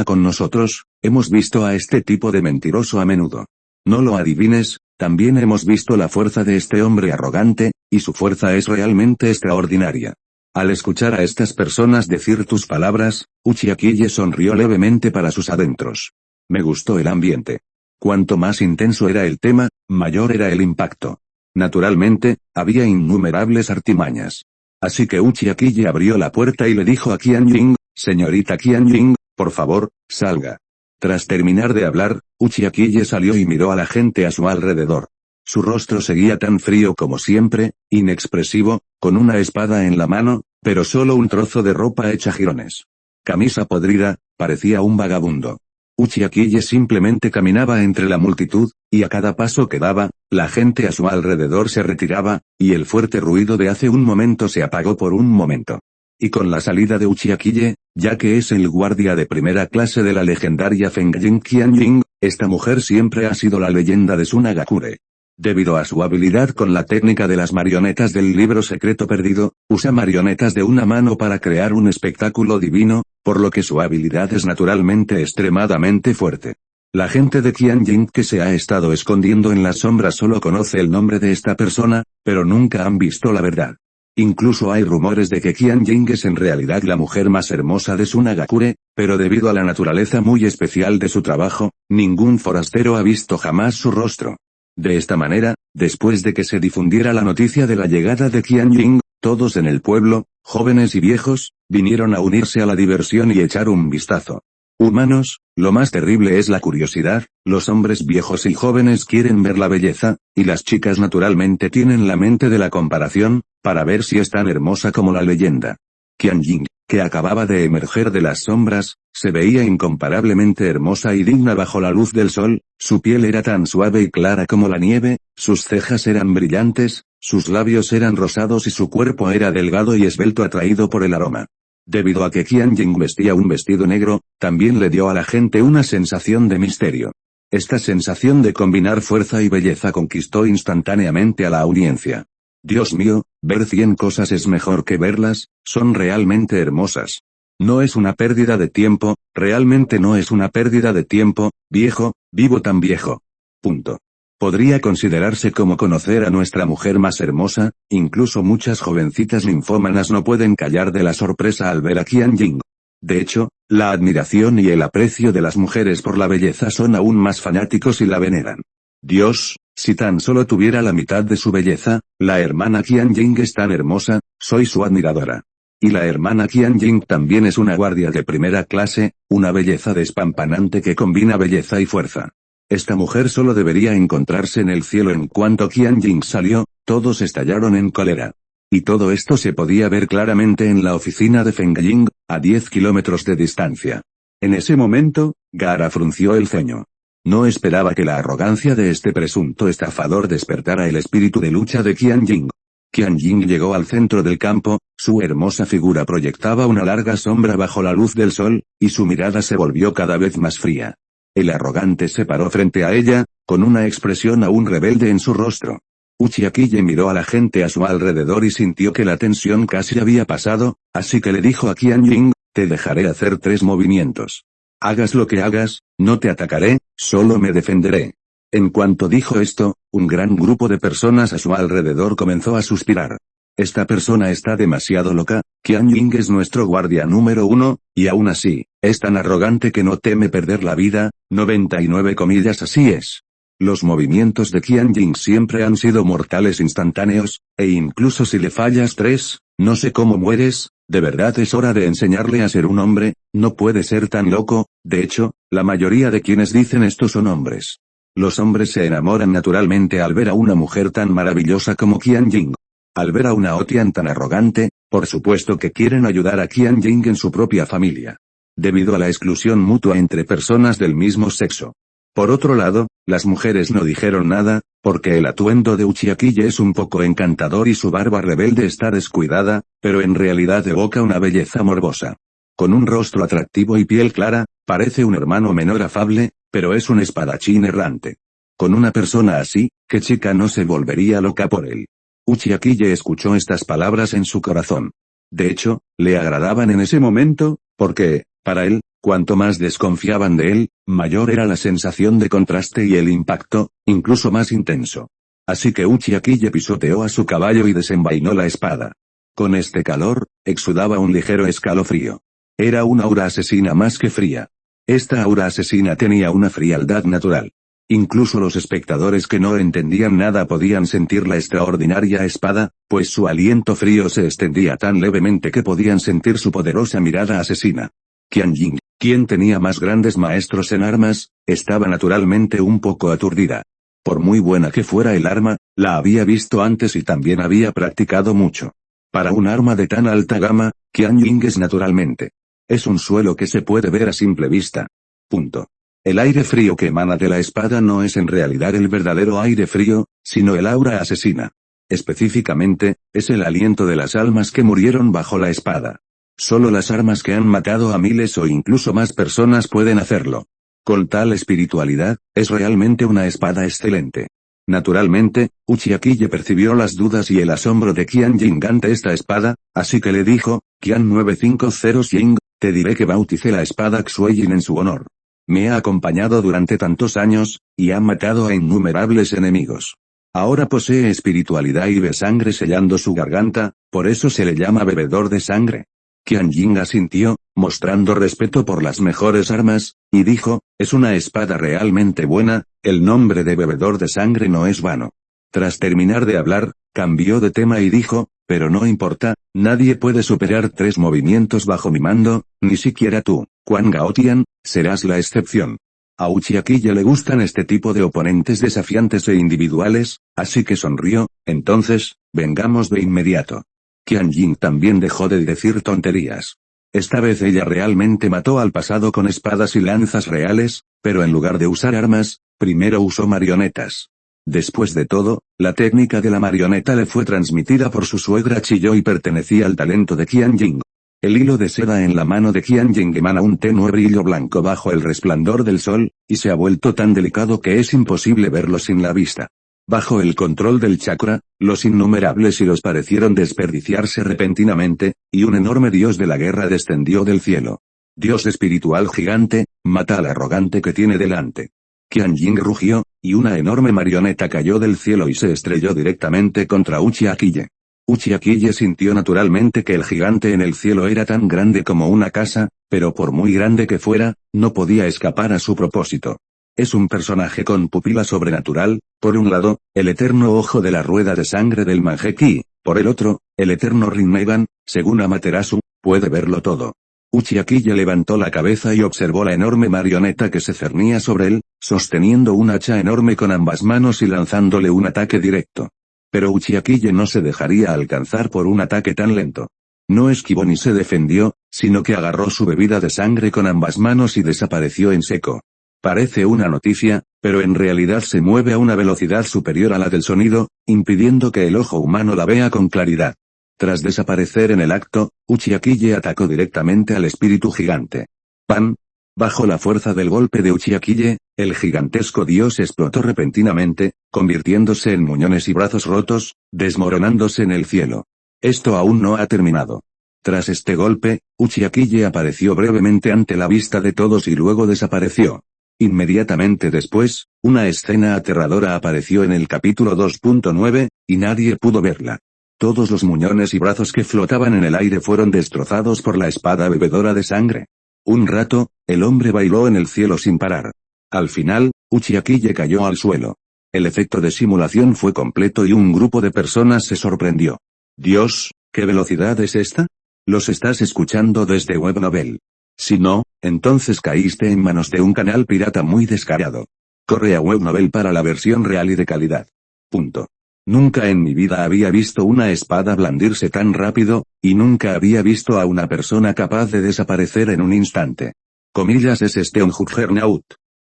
con nosotros. Hemos visto a este tipo de mentiroso a menudo. No lo adivines, también hemos visto la fuerza de este hombre arrogante, y su fuerza es realmente extraordinaria. Al escuchar a estas personas decir tus palabras, Uchiha-Kille sonrió levemente para sus adentros. Me gustó el ambiente. Cuanto más intenso era el tema, mayor era el impacto. Naturalmente, había innumerables artimañas. Así que Uchiha-Kille abrió la puerta y le dijo a Qianjing, señorita Qianjing, por favor, salga. Tras terminar de hablar, Uchiha-Kille salió y miró a la gente a su alrededor. Su rostro seguía tan frío como siempre, inexpresivo, con una espada en la mano, pero solo un trozo de ropa hecha jirones. Camisa podrida, parecía un vagabundo. Uchiha-Kille simplemente caminaba entre la multitud, y a cada paso que daba, la gente a su alrededor se retiraba, y el fuerte ruido de hace un momento se apagó por un momento. Y con la salida de Uchiha-Kille, ya que es el guardia de primera clase de la legendaria Fengjin Qianjing, esta mujer siempre ha sido la leyenda de Tsunagakure. Debido a su habilidad con la técnica de las marionetas del libro secreto perdido, usa marionetas de una mano para crear un espectáculo divino, por lo que su habilidad es naturalmente extremadamente fuerte. La gente de Qianjing que se ha estado escondiendo en las sombras solo conoce el nombre de esta persona, pero nunca han visto la verdad. Incluso hay rumores de que Qianjing es en realidad la mujer más hermosa de Tsunagakure, pero debido a la naturaleza muy especial de su trabajo, ningún forastero ha visto jamás su rostro. De esta manera, después de que se difundiera la noticia de la llegada de Qianjing, todos en el pueblo, jóvenes y viejos, vinieron a unirse a la diversión y echar un vistazo. Humanos, lo más terrible es la curiosidad, los hombres viejos y jóvenes quieren ver la belleza, y las chicas naturalmente tienen la mente de la comparación, para ver si es tan hermosa como la leyenda. Qianjing, que acababa de emerger de las sombras, se veía incomparablemente hermosa y digna bajo la luz del sol, su piel era tan suave y clara como la nieve, sus cejas eran brillantes, sus labios eran rosados y su cuerpo era delgado y esbelto atraído por el aroma. Debido a que Qianjing vestía un vestido negro, también le dio a la gente una sensación de misterio. Esta sensación de combinar fuerza y belleza conquistó instantáneamente a la audiencia. Dios mío, ver 100 cosas es mejor que verlas, son realmente hermosas. No es una pérdida de tiempo, realmente no es una pérdida de tiempo, viejo, vivo tan viejo. Punto. Podría considerarse como conocer a nuestra mujer más hermosa, incluso muchas jovencitas ninfómanas no pueden callar de la sorpresa al ver a Qianjing. De hecho, la admiración y el aprecio de las mujeres por la belleza son aún más fanáticos y la veneran. Dios, si tan solo tuviera la mitad de su belleza, la hermana Qianjing es tan hermosa, soy su admiradora. Y la hermana Qianjing también es una guardia de primera clase, una belleza despampanante que combina belleza y fuerza. Esta mujer solo debería encontrarse en el cielo. En cuanto Qianjing salió, todos estallaron en cólera. Y todo esto se podía ver claramente en la oficina de Fengjing, a 10 kilómetros de distancia. En ese momento, Gaara frunció el ceño. No esperaba que la arrogancia de este presunto estafador despertara el espíritu de lucha de Qianjing. Qianjing llegó al centro del campo, su hermosa figura proyectaba una larga sombra bajo la luz del sol, y su mirada se volvió cada vez más fría. El arrogante se paró frente a ella, con una expresión aún rebelde en su rostro. Uchiha-Kille miró a la gente a su alrededor y sintió que la tensión casi había pasado, así que le dijo a Qianjing, te dejaré hacer 3 movimientos. Hagas lo que hagas, no te atacaré, solo me defenderé. En cuanto dijo esto, un gran grupo de personas a su alrededor comenzó a suspirar. Esta persona está demasiado loca, Qianjing es nuestro guardia número 1, y aún así, es tan arrogante que no teme perder la vida, 99 comillas así es. Los movimientos de Qianjing siempre han sido mortales instantáneos, e incluso si le fallas 3, no sé cómo mueres, De verdad es hora de enseñarle a ser un hombre, no puede ser tan loco. De hecho, la mayoría de quienes dicen esto son hombres. Los hombres se enamoran naturalmente al ver a una mujer tan maravillosa como Qian Jing. Al ver a una Otian tan arrogante, por supuesto que quieren ayudar a Qian Jing en su propia familia. Debido a la exclusión mutua entre personas del mismo sexo. Por otro lado, las mujeres no dijeron nada, porque el atuendo de Uchiha-Kille es un poco encantador y su barba rebelde está descuidada, pero en realidad evoca una belleza morbosa. Con un rostro atractivo y piel clara, parece un hermano menor afable, pero es un espadachín errante. Con una persona así, ¿qué chica no se volvería loca por él? Uchiha-Kille escuchó estas palabras en su corazón. De hecho, le agradaban en ese momento, porque, para él, cuanto más desconfiaban de él, mayor era la sensación de contraste y el impacto, incluso más intenso. Así que Uchiha-Kille pisoteó a su caballo y desenvainó la espada. Con este calor, exudaba un ligero escalofrío. Era una aura asesina más que fría. Esta aura asesina tenía una frialdad natural. Incluso los espectadores que no entendían nada podían sentir la extraordinaria espada, pues su aliento frío se extendía tan levemente que podían sentir su poderosa mirada asesina. Qian Jing, quien tenía más grandes maestros en armas, estaba naturalmente un poco aturdida. Por muy buena que fuera el arma, la había visto antes y también había practicado mucho. Para un arma de tan alta gama, Qian Jing es naturalmente. Es un suelo que se puede ver a simple vista. Punto. El aire frío que emana de la espada no es en realidad el verdadero aire frío, sino el aura asesina. Específicamente, es el aliento de las almas que murieron bajo la espada. Solo las armas que han matado a miles o incluso más personas pueden hacerlo. Con tal espiritualidad, es realmente una espada excelente. Naturalmente, Uchiha-Kille percibió las dudas y el asombro de Qian Jing ante esta espada, así que le dijo, Qian 950 Jing, te diré que bauticé la espada Xuejin en su honor. Me ha acompañado durante tantos años, y ha matado a innumerables enemigos. Ahora posee espiritualidad y ve sangre sellando su garganta, por eso se le llama bebedor de sangre. Qian Jing asintió, mostrando respeto por las mejores armas, y dijo, es una espada realmente buena, el nombre de bebedor de sangre no es vano. Tras terminar de hablar, cambió de tema y dijo, pero no importa, nadie puede superar 3 movimientos bajo mi mando, ni siquiera tú, Quan Gaotian, serás la excepción. A Uchiha-Kille le gustan este tipo de oponentes desafiantes e individuales, así que sonrió, entonces, vengamos de inmediato. Qian Jing también dejó de decir tonterías. Esta vez ella realmente mató al pasado con espadas y lanzas reales, pero en lugar de usar armas, primero usó marionetas. Después de todo, la técnica de la marioneta le fue transmitida por su suegra Chiyo y pertenecía al talento de Qian Jing. El hilo de seda en la mano de Qian Jing emana un tenue brillo blanco bajo el resplandor del sol, y se ha vuelto tan delicado que es imposible verlo sin la vista. Bajo el control del chakra, los innumerables hilos parecieron desperdiciarse repentinamente, y un enorme dios de la guerra descendió del cielo. Dios espiritual gigante, mata al arrogante que tiene delante. Qian Jing rugió, y una enorme marioneta cayó del cielo y se estrelló directamente contra Uchiha-Kille. Uchiha-Kille sintió naturalmente que el gigante en el cielo era tan grande como una casa, pero por muy grande que fuera, no podía escapar a su propósito. Es un personaje con pupila sobrenatural, por un lado, el eterno ojo de la rueda de sangre del Manjeki, por el otro, el eterno Rinnegan, según Amaterasu, puede verlo todo. Uchiha-Kille levantó la cabeza y observó la enorme marioneta que se cernía sobre él, sosteniendo un hacha enorme con ambas manos y lanzándole un ataque directo. Pero Uchiha-Kille no se dejaría alcanzar por un ataque tan lento. No esquivó ni se defendió, sino que agarró su bebida de sangre con ambas manos y desapareció en seco. Parece una noticia, pero en realidad se mueve a una velocidad superior a la del sonido, impidiendo que el ojo humano la vea con claridad. Tras desaparecer en el acto, Uchiha-Kille atacó directamente al espíritu gigante. ¡Pam! Bajo la fuerza del golpe de Uchiha-Kille, el gigantesco dios explotó repentinamente, convirtiéndose en muñones y brazos rotos, desmoronándose en el cielo. Esto aún no ha terminado. Tras este golpe, Uchiha-Kille apareció brevemente ante la vista de todos y luego desapareció. Inmediatamente después, una escena aterradora apareció en el capítulo 2.9, y nadie pudo verla. Todos los muñones y brazos que flotaban en el aire fueron destrozados por la espada bebedora de sangre. Un rato, el hombre bailó en el cielo sin parar. Al final, Uchiha-Kille cayó al suelo. El efecto de simulación fue completo y un grupo de personas se sorprendió. Dios, ¿qué velocidad es esta? Los estás escuchando desde Webnovel. Si no, entonces caíste en manos de un canal pirata muy descarado. Corre a Webnovel para la versión real y de calidad. Punto. Nunca en mi vida había visto una espada blandirse tan rápido, y nunca había visto a una persona capaz de desaparecer en un instante. Comillas es un Juggernaut.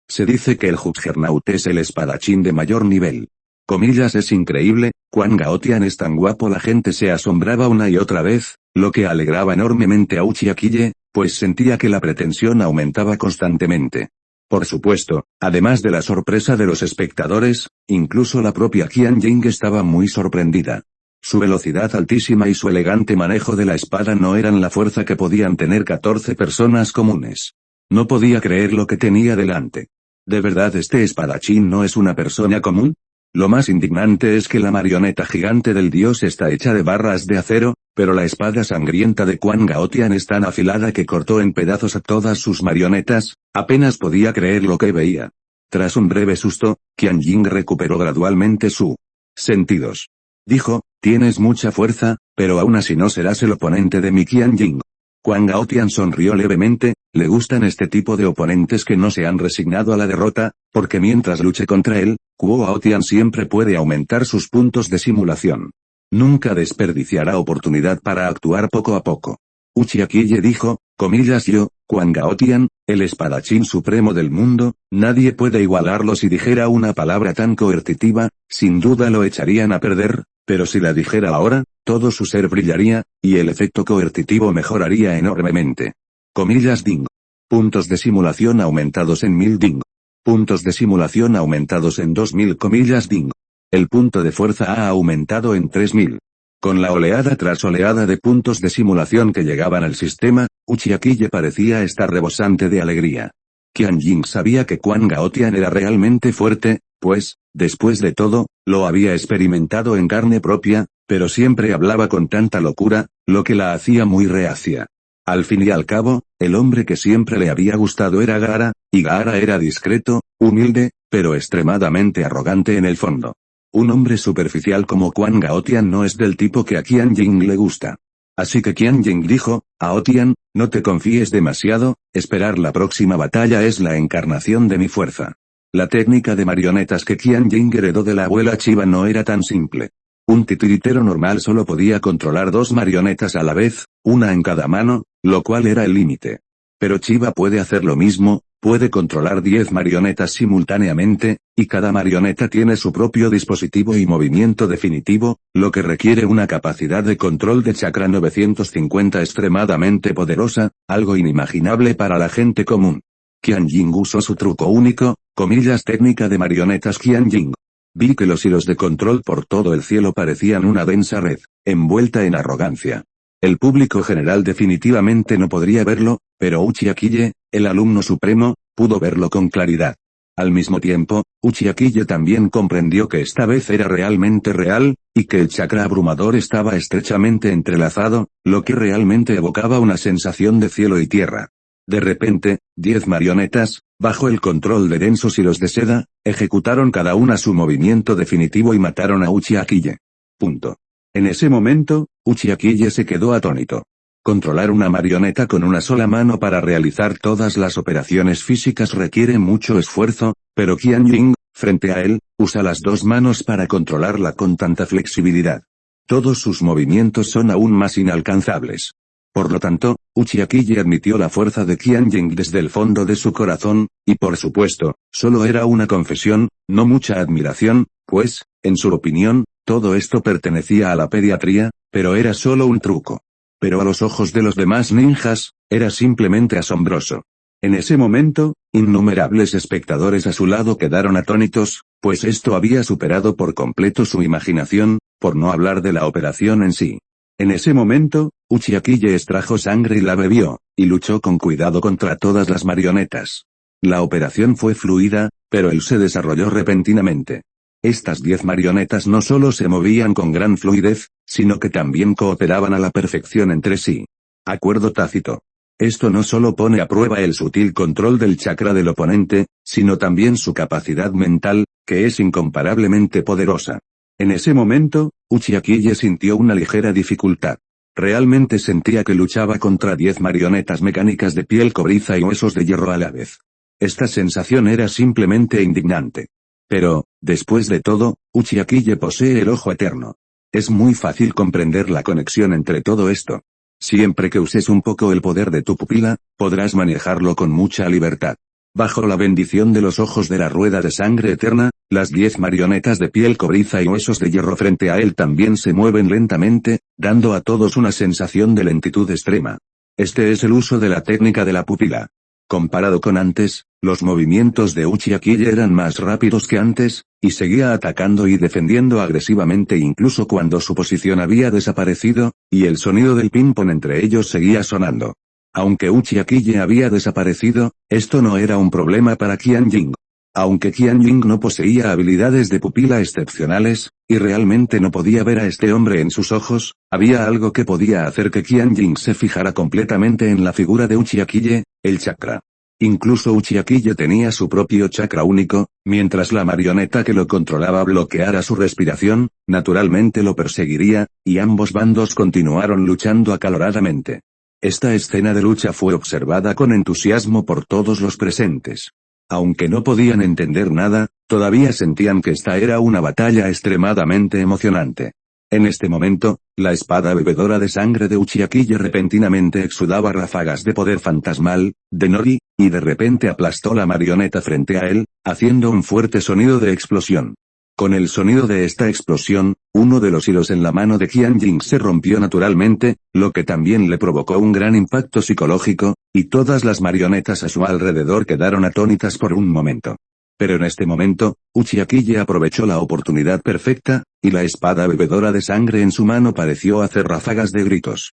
Se dice que el Juggernaut es el espadachín de mayor nivel. Comillas es increíble, Quan Gaotian es tan guapo, la gente se asombraba una y otra vez, lo que alegraba enormemente a Uchiha-Kille, pues sentía que la pretensión aumentaba constantemente. Por supuesto, además de la sorpresa de los espectadores, incluso la propia Qian Jing estaba muy sorprendida. Su velocidad altísima y su elegante manejo de la espada no eran la fuerza que podían tener 14 personas comunes. No podía creer lo que tenía delante. ¿De verdad este espadachín no es una persona común? Lo más indignante es que la marioneta gigante del dios está hecha de barras de acero, pero la espada sangrienta de Quan Gaotian es tan afilada que cortó en pedazos a todas sus marionetas, apenas podía creer lo que veía. Tras un breve susto, Qian Jing recuperó gradualmente sus sentidos. Dijo, tienes mucha fuerza, pero aún así no serás el oponente de mi Qian Jing. Quan Gaotian sonrió levemente, le gustan este tipo de oponentes que no se han resignado a la derrota, porque mientras luche contra él, Quan Gaotian siempre puede aumentar sus puntos de simulación. Nunca desperdiciará oportunidad para actuar poco a poco. Uchiha-Kille dijo, comillas yo, Quan Gaotian, el espadachín supremo del mundo, nadie puede igualarlo. Si dijera una palabra tan coercitiva, sin duda lo echarían a perder, pero si la dijera ahora, todo su ser brillaría, y el efecto coercitivo mejoraría enormemente. Comillas ding. Puntos de simulación aumentados en 1000 ding. Puntos de simulación aumentados en 2000 comillas ding. El punto de fuerza ha aumentado en 3000. Con la oleada tras oleada de puntos de simulación que llegaban al sistema, Uchiha-Kille parecía estar rebosante de alegría. Qian Jing sabía que Quan Gaotian era realmente fuerte, pues, después de todo, lo había experimentado en carne propia, pero siempre hablaba con tanta locura, lo que la hacía muy reacia. Al fin y al cabo, el hombre que siempre le había gustado era Gaara, y Gaara era discreto, humilde, pero extremadamente arrogante en el fondo. Un hombre superficial como Quan Gaotian no es del tipo que a Qian Jing le gusta. Así que Qian Jing dijo, Gaotian, no te confíes demasiado, esperar la próxima batalla es la encarnación de mi fuerza. La técnica de marionetas que Qian Jing heredó de la abuela Chiba no era tan simple. Un titiritero normal solo podía controlar 2 marionetas a la vez, una en cada mano, lo cual era el límite. Pero Chiba puede hacer lo mismo, puede controlar 10 marionetas simultáneamente, y cada marioneta tiene su propio dispositivo y movimiento definitivo, lo que requiere una capacidad de control de chakra 950 extremadamente poderosa, algo inimaginable para la gente común. Qian Jing usó su truco único, comillas técnica de marionetas Qian Jing. Vi que los hilos de control por todo el cielo parecían una densa red, envuelta en arrogancia. El público general definitivamente no podría verlo, pero Uchiha-Kille, el alumno supremo, pudo verlo con claridad. Al mismo tiempo, Uchiha-Kille también comprendió que esta vez era realmente real, y que el chakra abrumador estaba estrechamente entrelazado, lo que realmente evocaba una sensación de cielo y tierra. De repente, 10 marionetas, bajo el control de densos hilos de seda, ejecutaron cada una su movimiento definitivo y mataron a Uchiha-Kille. Punto. En ese momento, Uchiha-Kille se quedó atónito. Controlar una marioneta con una sola mano para realizar todas las operaciones físicas requiere mucho esfuerzo, pero Qian Jing, frente a él, usa las 2 manos para controlarla con tanta flexibilidad. Todos sus movimientos son aún más inalcanzables. Por lo tanto, Uchiha-Kille admitió la fuerza de Qian Jing desde el fondo de su corazón, y por supuesto, solo era una confesión, no mucha admiración, pues, en su opinión, todo esto pertenecía a la pediatría, pero era solo un truco. Pero a los ojos de los demás ninjas, era simplemente asombroso. En ese momento, innumerables espectadores a su lado quedaron atónitos, pues esto había superado por completo su imaginación, por no hablar de la operación en sí. En ese momento, Uchiha-Kille extrajo sangre y la bebió, y luchó con cuidado contra todas las marionetas. La operación fue fluida, pero él se desarrolló repentinamente. Estas 10 marionetas no solo se movían con gran fluidez, sino que también cooperaban a la perfección entre sí. Acuerdo tácito. Esto no solo pone a prueba el sutil control del chakra del oponente, sino también su capacidad mental, que es incomparablemente poderosa. En ese momento, Uchiha-Kille sintió una ligera dificultad. Realmente sentía que luchaba contra 10 marionetas mecánicas de piel cobriza y huesos de hierro a la vez. Esta sensación era simplemente indignante. Pero, después de todo, Uchiha Kiye posee el ojo eterno. Es muy fácil comprender la conexión entre todo esto. Siempre que uses un poco el poder de tu pupila, podrás manejarlo con mucha libertad. Bajo la bendición de los ojos de la rueda de sangre eterna, las 10 marionetas de piel cobriza y huesos de hierro frente a él también se mueven lentamente, dando a todos una sensación de lentitud extrema. Este es el uso de la técnica de la pupila. Comparado con antes, los movimientos de Uchiha Kiye eran más rápidos que antes, y seguía atacando y defendiendo agresivamente incluso cuando su posición había desaparecido, y el sonido del ping-pong entre ellos seguía sonando. Aunque Uchiha Kiye había desaparecido, esto no era un problema para Qianjing. Aunque Qianjing no poseía habilidades de pupila excepcionales, y realmente no podía ver a este hombre en sus ojos, había algo que podía hacer que Qianjing se fijara completamente en la figura de Uchiha Kiye, el chakra. Incluso Uchiha Kiye tenía su propio chakra único, mientras la marioneta que lo controlaba bloqueara su respiración, naturalmente lo perseguiría, y ambos bandos continuaron luchando acaloradamente. Esta escena de lucha fue observada con entusiasmo por todos los presentes. Aunque no podían entender nada, todavía sentían que esta era una batalla extremadamente emocionante. En este momento, la espada bebedora de sangre de Uchiha Kiye repentinamente exudaba ráfagas de poder fantasmal, de Nori, y de repente aplastó la marioneta frente a él, haciendo un fuerte sonido de explosión. Con el sonido de esta explosión, uno de los hilos en la mano de Qianjing se rompió naturalmente, lo que también le provocó un gran impacto psicológico, y todas las marionetas a su alrededor quedaron atónitas por un momento. Pero en este momento, Uchiha Kiye aprovechó la oportunidad perfecta, y la espada bebedora de sangre en su mano pareció hacer ráfagas de gritos.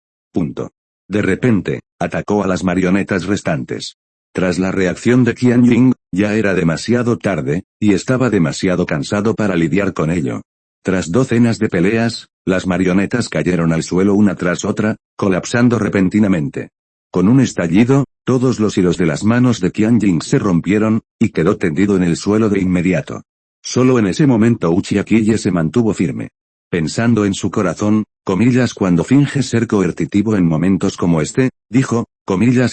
De repente, atacó a las marionetas restantes. Tras la reacción de Qianjing, ya era demasiado tarde, y estaba demasiado cansado para lidiar con ello. Tras docenas de peleas, las marionetas cayeron al suelo una tras otra, colapsando repentinamente. Con un estallido, todos los hilos de las manos de Qianjing se rompieron, y quedó tendido en el suelo de inmediato. Solo en ese momento Uchiha Kiye se mantuvo firme. Pensando en su corazón, cuando finge ser coercitivo en momentos como este, dijo,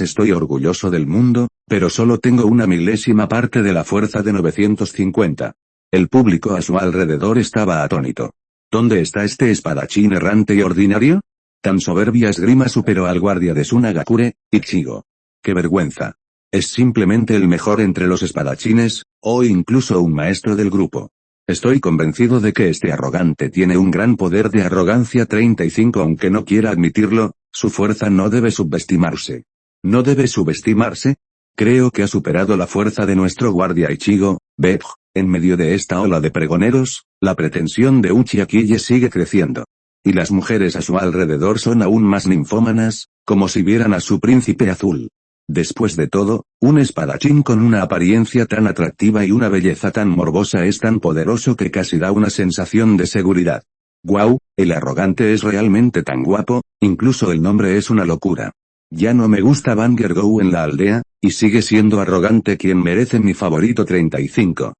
estoy orgulloso del mundo, pero solo tengo una milésima parte de la fuerza de 950. El público a su alrededor estaba atónito. ¿Dónde está este espadachín errante y ordinario? Tan soberbia esgrima superó al guardia de Sunagakure, Ichigo. ¡Qué vergüenza! Es simplemente el mejor entre los espadachines, o incluso un maestro del grupo. Estoy convencido de que este arrogante tiene un gran poder de arrogancia 35 aunque no quiera admitirlo, su fuerza no debe subestimarse. ¿No debe subestimarse? Creo que ha superado la fuerza de nuestro guardia Ichigo, Bej. En medio de esta ola de pregoneros, la pretensión de Uchiha Kiye sigue creciendo. Y las mujeres a su alrededor son aún más ninfómanas, como si vieran a su príncipe azul. Después de todo, un espadachín con una apariencia tan atractiva y una belleza tan morbosa es tan poderoso que casi da una sensación de seguridad. ¡Guau! El arrogante es realmente tan guapo, incluso el nombre es una locura. Ya no me gusta Banger Go en la aldea, y sigue siendo arrogante quien merece mi favorito 35.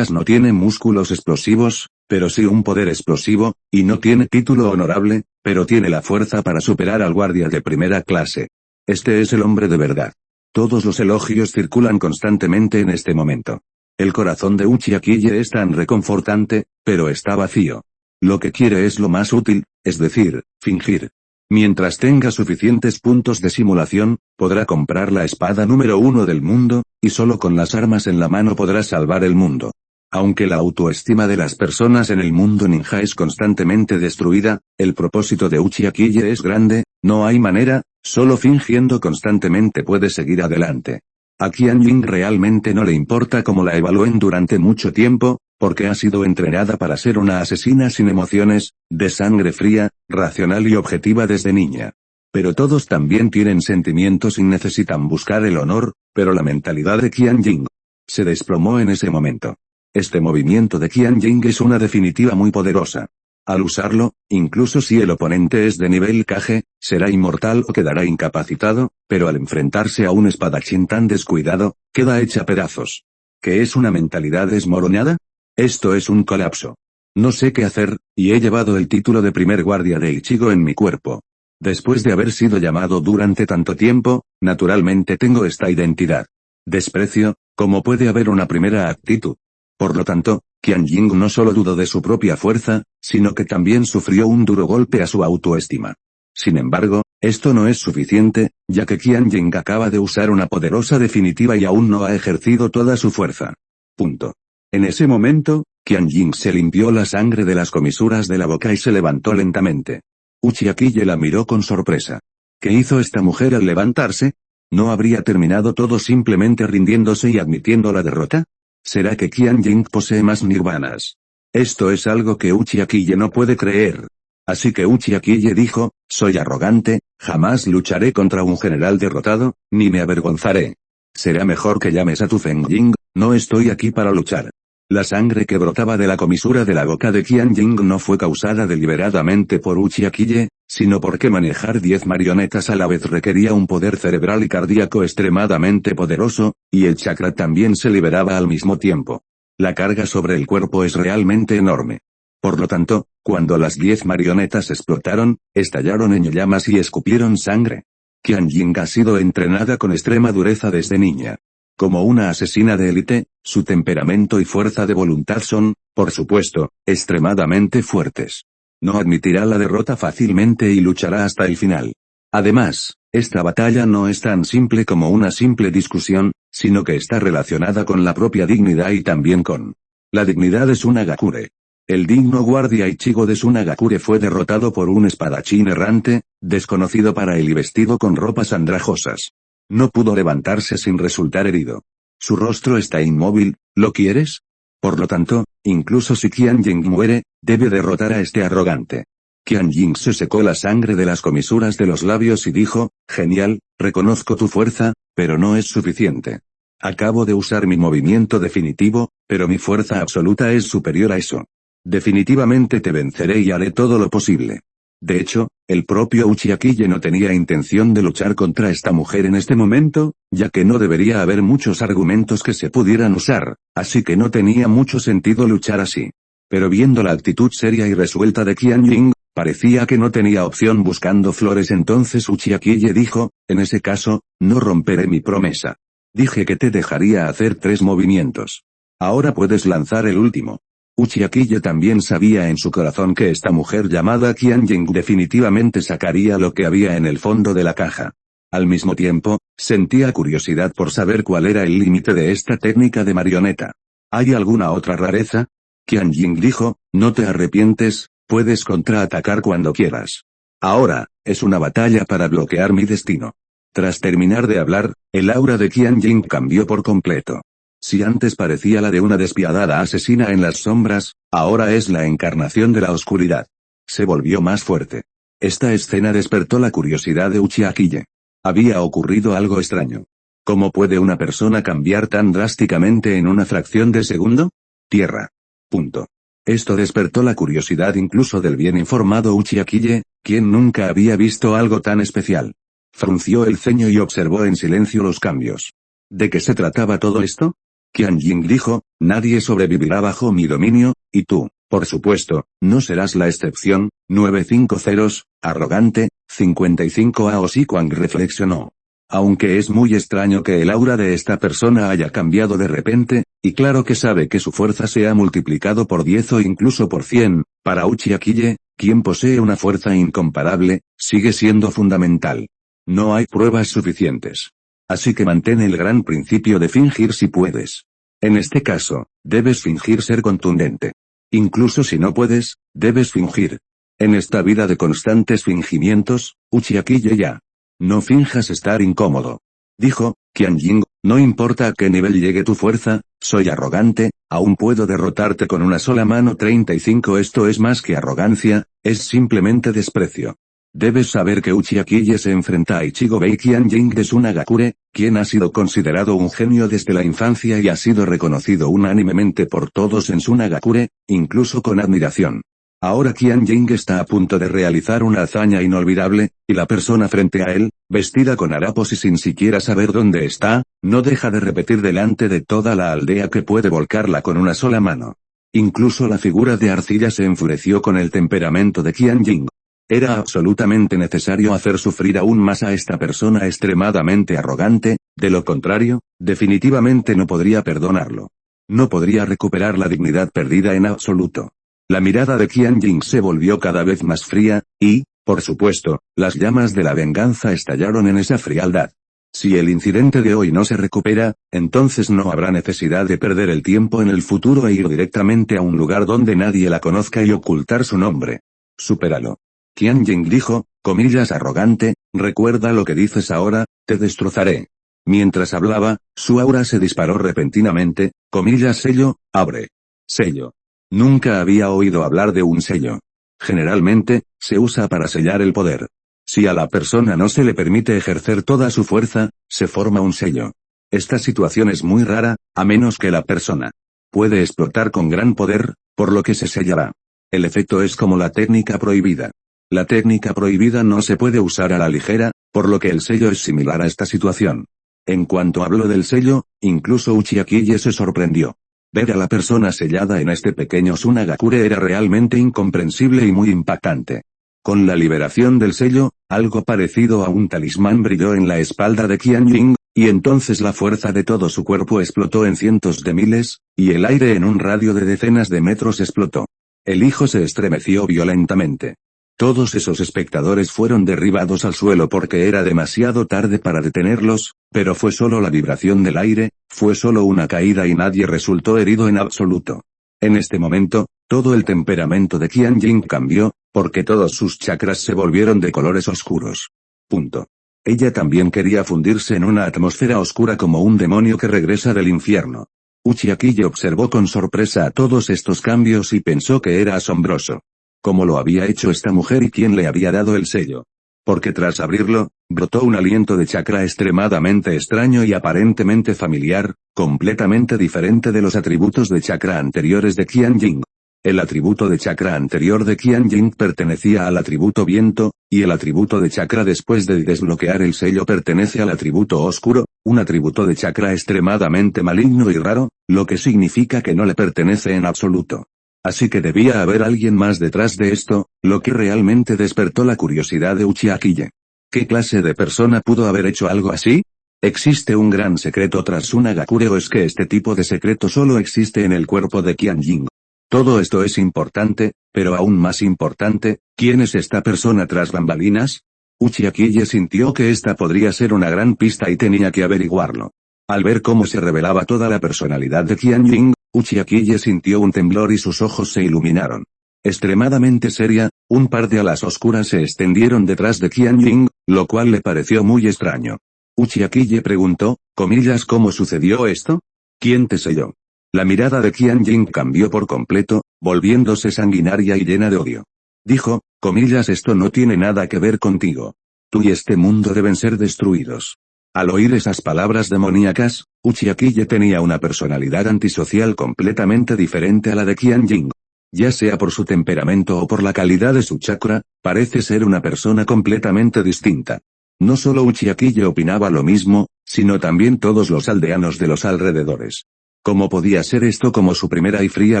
No tiene músculos explosivos, pero sí un poder explosivo, y no tiene título honorable, pero tiene la fuerza para superar al guardia de primera clase. Este es el hombre de verdad. Todos los elogios circulan constantemente en este momento. El corazón de Uchiha Kiye es tan reconfortante, pero está vacío. Lo que quiere es lo más útil, es decir, fingir. Mientras tenga suficientes puntos de simulación, podrá comprar la espada número 1 del mundo, y solo con las armas en la mano podrá salvar el mundo. Aunque la autoestima de las personas en el mundo ninja es constantemente destruida, el propósito de Uchiha Kiye es grande, no hay manera, solo fingiendo constantemente puede seguir adelante. A Qianjing realmente no le importa cómo la evalúen durante mucho tiempo, porque ha sido entrenada para ser una asesina sin emociones, de sangre fría, racional y objetiva desde niña. Pero todos también tienen sentimientos y necesitan buscar el honor, pero la mentalidad de Qianjing se desplomó en ese momento. Este movimiento de Qianjing es una definitiva muy poderosa. Al usarlo, incluso si el oponente es de nivel Kage, será inmortal o quedará incapacitado, pero al enfrentarse a un espadachín tan descuidado, queda hecha pedazos. ¿Qué es una mentalidad desmoronada? Esto es un colapso. No sé qué hacer, y he llevado el título de primer guardia de Ichigo en mi cuerpo. Después de haber sido llamado durante tanto tiempo, naturalmente tengo esta identidad. Desprecio, ¿cómo puede haber una primera actitud? Por lo tanto, Qianjing no solo dudó de su propia fuerza, sino que también sufrió un duro golpe a su autoestima. Sin embargo, esto no es suficiente, ya que Qianjing acaba de usar una poderosa definitiva y aún no ha ejercido toda su fuerza. Punto. En ese momento, Qianjing se limpió la sangre de las comisuras de la boca y se levantó lentamente. Uchiha-Kille la miró con sorpresa. ¿Qué hizo esta mujer al levantarse? ¿No habría terminado todo simplemente rindiéndose y admitiendo la derrota? ¿Será que Qianjing posee más nirvanas? Esto es algo que Uchiha-Kille no puede creer. Así que Uchiha-Kille dijo, soy arrogante, jamás lucharé contra un general derrotado, ni me avergonzaré. Será mejor que llames a tu Fengjing, no estoy aquí para luchar. La sangre que brotaba de la comisura de la boca de Qianjing no fue causada deliberadamente por Uchiha-Kille, sino porque manejar 10 marionetas a la vez requería un poder cerebral y cardíaco extremadamente poderoso, y el chakra también se liberaba al mismo tiempo. La carga sobre el cuerpo es realmente enorme. Por lo tanto, cuando las 10 marionetas explotaron, estallaron en llamas y escupieron sangre. Qianjing ha sido entrenada con extrema dureza desde niña. Como una asesina de élite, su temperamento y fuerza de voluntad son, por supuesto, extremadamente fuertes. No admitirá la derrota fácilmente y luchará hasta el final. Además, esta batalla no es tan simple como una simple discusión, sino que está relacionada con la propia dignidad y también con la dignidad de Tsunagakure. El digno guardia Ichigo de Tsunagakure fue derrotado por un espadachín errante, desconocido para él y vestido con ropas andrajosas. No pudo levantarse sin resultar herido. Su rostro está inmóvil, ¿lo quieres? Por lo tanto, incluso si Qianjing muere, debe derrotar a este arrogante. Qianjing se secó la sangre de las comisuras de los labios y dijo, genial, reconozco tu fuerza, pero no es suficiente. Acabo de usar mi movimiento definitivo, pero mi fuerza absoluta es superior a eso. Definitivamente te venceré y haré todo lo posible. De hecho, el propio Uchiha-Kille no tenía intención de luchar contra esta mujer en este momento, ya que no debería haber muchos argumentos que se pudieran usar, así que no tenía mucho sentido luchar así. Pero viendo la actitud seria y resuelta de Qianjing, parecía que no tenía opción buscando flores. Entonces Uchiha-Kille dijo, en ese caso, no romperé mi promesa. Dije que te dejaría hacer 3 movimientos. Ahora puedes lanzar el último. Uchiha-Kille también sabía en su corazón que esta mujer llamada Qianjing definitivamente sacaría lo que había en el fondo de la caja. Al mismo tiempo, sentía curiosidad por saber cuál era el límite de esta técnica de marioneta. ¿Hay alguna otra rareza? Qianjing dijo, no te arrepientes, puedes contraatacar cuando quieras. Ahora, es una batalla para bloquear mi destino. Tras terminar de hablar, el aura de Qianjing cambió por completo. Si antes parecía la de una despiadada asesina en las sombras, ahora es la encarnación de la oscuridad. Se volvió más fuerte. Esta escena despertó la curiosidad de Uchiha-Kille. Había ocurrido algo extraño. ¿Cómo puede una persona cambiar tan drásticamente en una fracción de segundo? Tierra. Punto. Esto despertó la curiosidad incluso del bien informado Uchiha-Kille, quien nunca había visto algo tan especial. Frunció el ceño y observó en silencio los cambios. ¿De qué se trataba todo esto? Qianjing dijo, nadie sobrevivirá bajo mi dominio, y tú, por supuesto, no serás la excepción. 950, arrogante, 55 Aoshi Kwang reflexionó. Aunque es muy extraño que el aura de esta persona haya cambiado de repente, y claro que sabe que su fuerza se ha multiplicado por 10 o incluso por 100, para Uchiha-Kille, quien posee una fuerza incomparable, sigue siendo fundamental. No hay pruebas suficientes. Así que mantén el gran principio de fingir si puedes. En este caso, debes fingir ser contundente. Incluso si no puedes, debes fingir. En esta vida de constantes fingimientos, Uchiha-Kille ya. No finjas estar incómodo. Dijo, Qianjing, no importa a qué nivel llegue tu fuerza, soy arrogante, aún puedo derrotarte con una sola mano. 35 Esto es más que arrogancia, es simplemente desprecio. Debes saber que Uchiha-Kille se enfrenta a Ichigo Bei Qianjing de Tsunagakure, quien ha sido considerado un genio desde la infancia y ha sido reconocido unánimemente por todos en Tsunagakure, incluso con admiración. Ahora Qianjing está a punto de realizar una hazaña inolvidable, y la persona frente a él, vestida con harapos y sin siquiera saber dónde está, no deja de repetir delante de toda la aldea que puede volcarla con una sola mano. Incluso la figura de arcilla se enfureció con el temperamento de Qianjing. Era absolutamente necesario hacer sufrir aún más a esta persona extremadamente arrogante, de lo contrario, definitivamente no podría perdonarlo. No podría recuperar la dignidad perdida en absoluto. La mirada de Qian Jing se volvió cada vez más fría, y, por supuesto, las llamas de la venganza estallaron en esa frialdad. Si el incidente de hoy no se recupera, entonces no habrá necesidad de perder el tiempo en el futuro e ir directamente a un lugar donde nadie la conozca y ocultar su nombre. Supéralo. Qian Jing dijo, comillas arrogante, recuerda lo que dices ahora, te destrozaré. Mientras hablaba, su aura se disparó repentinamente, comillas sello, abre. Sello. Nunca había oído hablar de un sello. Generalmente, se usa para sellar el poder. Si a la persona no se le permite ejercer toda su fuerza, se forma un sello. Esta situación es muy rara, a menos que la persona puede explotar con gran poder, por lo que se sellará. El efecto es como la técnica prohibida. La técnica prohibida no se puede usar a la ligera, por lo que el sello es similar a esta situación. En cuanto habló del sello, incluso Uchiha Kiye se sorprendió. Ver a la persona sellada en este pequeño Sunagakure era realmente incomprensible y muy impactante. Con la liberación del sello, algo parecido a un talismán brilló en la espalda de Qian Jing, y entonces la fuerza de todo su cuerpo explotó en cientos de miles, y el aire en un radio de decenas de metros explotó. El hijo se estremeció violentamente. Todos esos espectadores fueron derribados al suelo porque era demasiado tarde para detenerlos, pero fue solo la vibración del aire, fue solo una caída y nadie resultó herido en absoluto. En este momento, todo el temperamento de Qian Jing cambió, porque todos sus chakras se volvieron de colores oscuros. Punto. Ella también quería fundirse en una atmósfera oscura como un demonio que regresa del infierno. Uchiha Kiye observó con sorpresa a todos estos cambios y pensó que era asombroso. ¿Cómo lo había hecho esta mujer y quién le había dado el sello? Porque tras abrirlo, brotó un aliento de chakra extremadamente extraño y aparentemente familiar, completamente diferente de los atributos de chakra anteriores de Qian Jing. El atributo de chakra anterior de Qian Jing pertenecía al atributo viento, y el atributo de chakra después de desbloquear el sello pertenece al atributo oscuro, un atributo de chakra extremadamente maligno y raro, lo que significa que no le pertenece en absoluto. Así que debía haber alguien más detrás de esto, lo que realmente despertó la curiosidad de Uchiha Kiye. ¿Qué clase de persona pudo haber hecho algo así? ¿Existe un gran secreto tras Sunagakure o es que este tipo de secreto solo existe en el cuerpo de Qian Jing? Todo esto es importante, pero aún más importante, ¿quién es esta persona tras bambalinas? Uchiha Kiye sintió que esta podría ser una gran pista y tenía que averiguarlo. Al ver cómo se revelaba toda la personalidad de Qian Jing, Uchiha Kiye sintió un temblor y sus ojos se iluminaron. Extremadamente seria, un par de alas oscuras se extendieron detrás de Qian Jing, lo cual le pareció muy extraño. Uchiha Kiye preguntó, comillas, ¿cómo sucedió esto? ¿Quién te selló? La mirada de Qian Jing cambió por completo, volviéndose sanguinaria y llena de odio. Dijo, comillas, esto no tiene nada que ver contigo. Tú y este mundo deben ser destruidos. Al oír esas palabras demoníacas, Uchiha Kiye tenía una personalidad antisocial completamente diferente a la de Qian Jing. Ya sea por su temperamento o por la calidad de su chakra, parece ser una persona completamente distinta. No solo Uchiha Kiye opinaba lo mismo, sino también todos los aldeanos de los alrededores. ¿Cómo podía ser esto como su primera y fría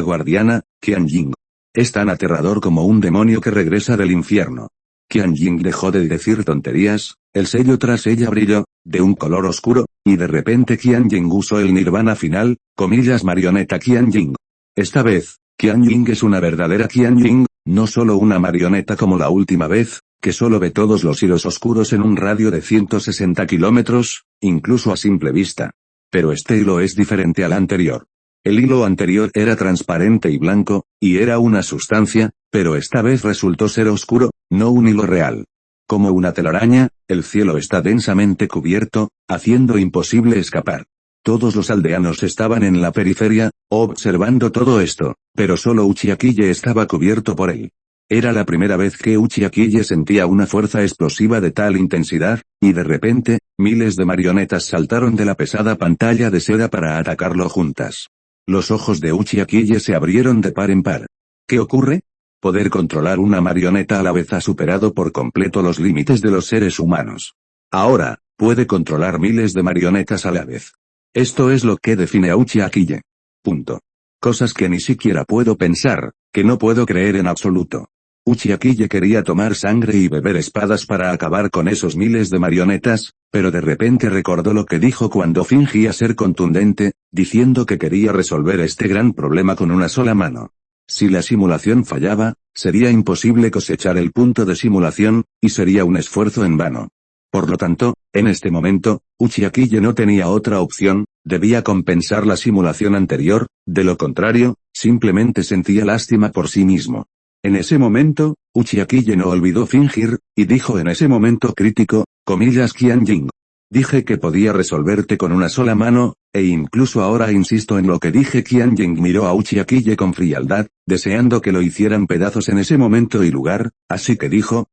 guardiana, Qian Jing? Es tan aterrador como un demonio que regresa del infierno. Qian Jing dejó de decir tonterías, el sello tras ella brilló, de un color oscuro, y de repente Qian Jing usó el nirvana final, comillas marioneta Qian Jing. Esta vez, Qian Jing es una verdadera Qian Jing, no solo una marioneta como la última vez, que solo ve todos los hilos oscuros en un radio de 160 kilómetros, incluso a simple vista. Pero este hilo es diferente al anterior. El hilo anterior era transparente y blanco, y era una sustancia, pero esta vez resultó ser oscuro, no un hilo real. Como una telaraña, el cielo está densamente cubierto, haciendo imposible escapar. Todos los aldeanos estaban en la periferia, observando todo esto, pero solo Uchiha Kiye estaba cubierto por él. Era la primera vez que Uchiha Kiye sentía una fuerza explosiva de tal intensidad, y de repente, miles de marionetas saltaron de la pesada pantalla de seda para atacarlo juntas. Los ojos de Uchiha Kiye se abrieron de par en par. ¿Qué ocurre? Poder controlar una marioneta a la vez ha superado por completo los límites de los seres humanos. Ahora, puede controlar miles de marionetas a la vez. Esto es lo que define a Uchiha Kiye. Punto. Cosas que ni siquiera puedo pensar, que no puedo creer en absoluto. Uchiha-Kille quería tomar sangre y beber espadas para acabar con esos miles de marionetas, pero de repente recordó lo que dijo cuando fingía ser contundente, diciendo que quería resolver este gran problema con una sola mano. Si la simulación fallaba, sería imposible cosechar el punto de simulación, y sería un esfuerzo en vano. Por lo tanto, en este momento, Uchiha-Kille no tenía otra opción, debía compensar la simulación anterior, de lo contrario, simplemente sentía lástima por sí mismo. En ese momento, Uchiha-Kille no olvidó fingir, y dijo en ese momento crítico, Qianjing. Dije que podía resolverte con una sola mano, e incluso ahora insisto en lo que dije. Qianjing miró a Uchiha-Kille con frialdad, deseando que lo hicieran pedazos en ese momento y lugar, así que dijo,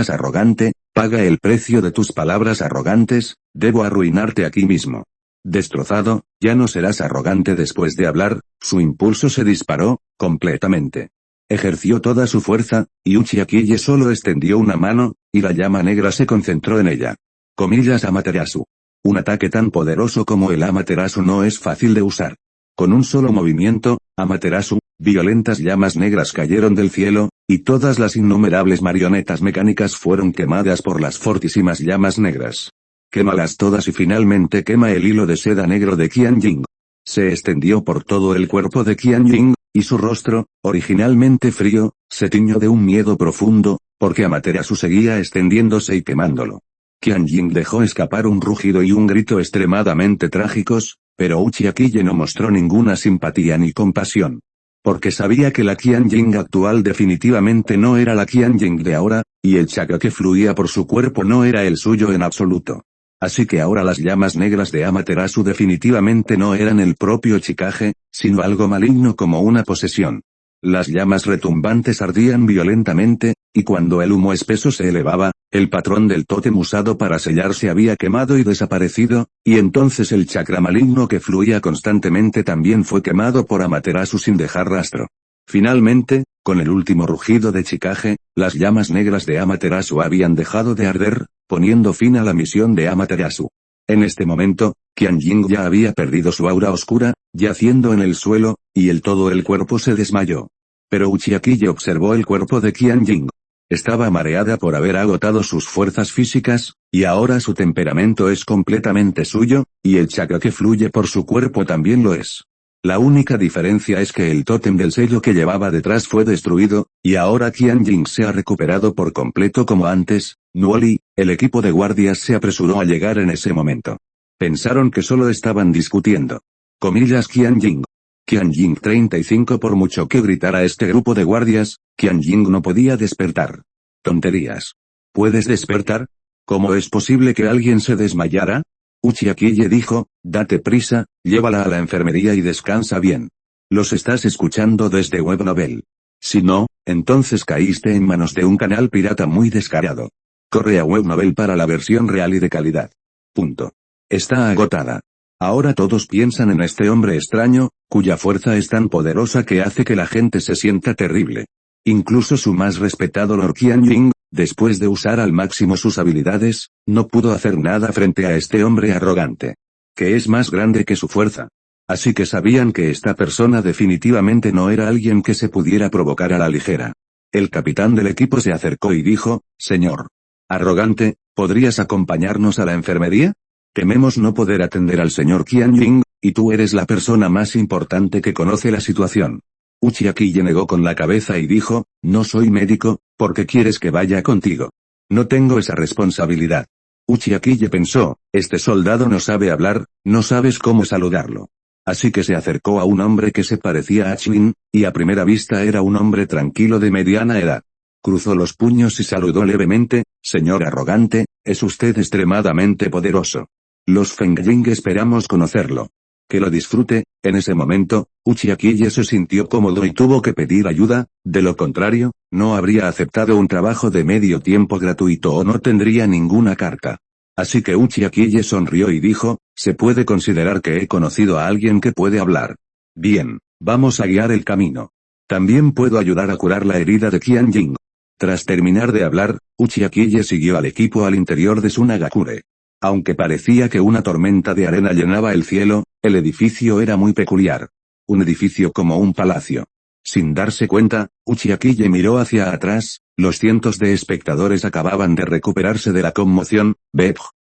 arrogante, paga el precio de tus palabras arrogantes, debo arruinarte aquí mismo. Destrozado, ya no serás arrogante después de hablar, su impulso se disparó, completamente. Ejerció toda su fuerza, y Uchiha-Kille solo extendió una mano, y la llama negra se concentró en ella. Amaterasu. Un ataque tan poderoso como el Amaterasu no es fácil de usar. Con un solo movimiento, Amaterasu, violentas llamas negras cayeron del cielo, y todas las innumerables marionetas mecánicas fueron quemadas por las fortísimas llamas negras. Quémalas todas y finalmente quema el hilo de seda negro de Qianjing. Se extendió por todo el cuerpo de Qianjing, y su rostro, originalmente frío, se tiñó de un miedo profundo, porque Amaterasu seguía extendiéndose y quemándolo. Qianjing dejó escapar un rugido y un grito extremadamente trágicos, pero Uchiha-Kille no mostró ninguna simpatía ni compasión. Porque sabía que la Qianjing actual definitivamente no era la Qianjing de ahora, y el chakra que fluía por su cuerpo no era el suyo en absoluto. Así que ahora las llamas negras de Amaterasu definitivamente no eran el propio Chikage, sino algo maligno como una posesión. Las llamas retumbantes ardían violentamente, y cuando el humo espeso se elevaba, el patrón del tótem usado para sellar se había quemado y desaparecido, y entonces el chakra maligno que fluía constantemente también fue quemado por Amaterasu sin dejar rastro. Finalmente, con el último rugido de Chikage, las llamas negras de Amaterasu habían dejado de arder, poniendo fin a la misión de Amaterasu. En este momento, Qianjing ya había perdido su aura oscura, yaciendo en el suelo, y todo el cuerpo se desmayó. Pero Uchiha-Kille observó el cuerpo de Qianjing. Estaba mareada por haber agotado sus fuerzas físicas, y ahora su temperamento es completamente suyo, y el chakra que fluye por su cuerpo también lo es. La única diferencia es que el tótem del sello que llevaba detrás fue destruido, y ahora Qianjing se ha recuperado por completo como antes. Nuoli, el equipo de guardias se apresuró a llegar en ese momento. Pensaron que solo estaban discutiendo. Qianjing. Qianjing 35 por mucho que gritara este grupo de guardias, Qianjing no podía despertar. Tonterías. ¿Puedes despertar? ¿Cómo es posible que alguien se desmayara? Uchiha-Kille dijo, date prisa, llévala a la enfermería y descansa bien. Los estás escuchando desde Webnovel. Si no, entonces caíste en manos de un canal pirata muy descarado. Corre a Webnovel para la versión real y de calidad. Punto. Está agotada. Ahora todos piensan en este hombre extraño, cuya fuerza es tan poderosa que hace que la gente se sienta terrible. Incluso su más respetado Lord Qianjing, después de usar al máximo sus habilidades, no pudo hacer nada frente a este hombre arrogante. Que es más grande que su fuerza. Así que sabían que esta persona definitivamente no era alguien que se pudiera provocar a la ligera. El capitán del equipo se acercó y dijo, señor arrogante, ¿podrías acompañarnos a la enfermería? Tememos no poder atender al señor Qianjing, y tú eres la persona más importante que conoce la situación. Uchiha-Kille negó con la cabeza y dijo, no soy médico, ¿por qué quieres que vaya contigo? No tengo esa responsabilidad. Uchiha-Kille pensó, este soldado no sabe hablar, no sabes cómo saludarlo. Así que se acercó a un hombre que se parecía a Chin, y a primera vista era un hombre tranquilo de mediana edad. Cruzó los puños y saludó levemente, señor arrogante, es usted extremadamente poderoso. Los Fengying esperamos conocerlo. Que lo disfrute. En ese momento, Uchiha-Kille se sintió cómodo y tuvo que pedir ayuda, de lo contrario, no habría aceptado un trabajo de medio tiempo gratuito o no tendría ninguna carta. Así que Uchiha-Kille sonrió y dijo, se puede considerar que he conocido a alguien que puede hablar. Bien, vamos a guiar el camino. También puedo ayudar a curar la herida de Qianjing. Tras terminar de hablar, Uchiha-Kille siguió al equipo al interior de Sunagakure. Aunque parecía que una tormenta de arena llenaba el cielo, el edificio era muy peculiar. Un edificio como un palacio. Sin darse cuenta, Uchiha Kiye miró hacia atrás, los cientos de espectadores acababan de recuperarse de la conmoción,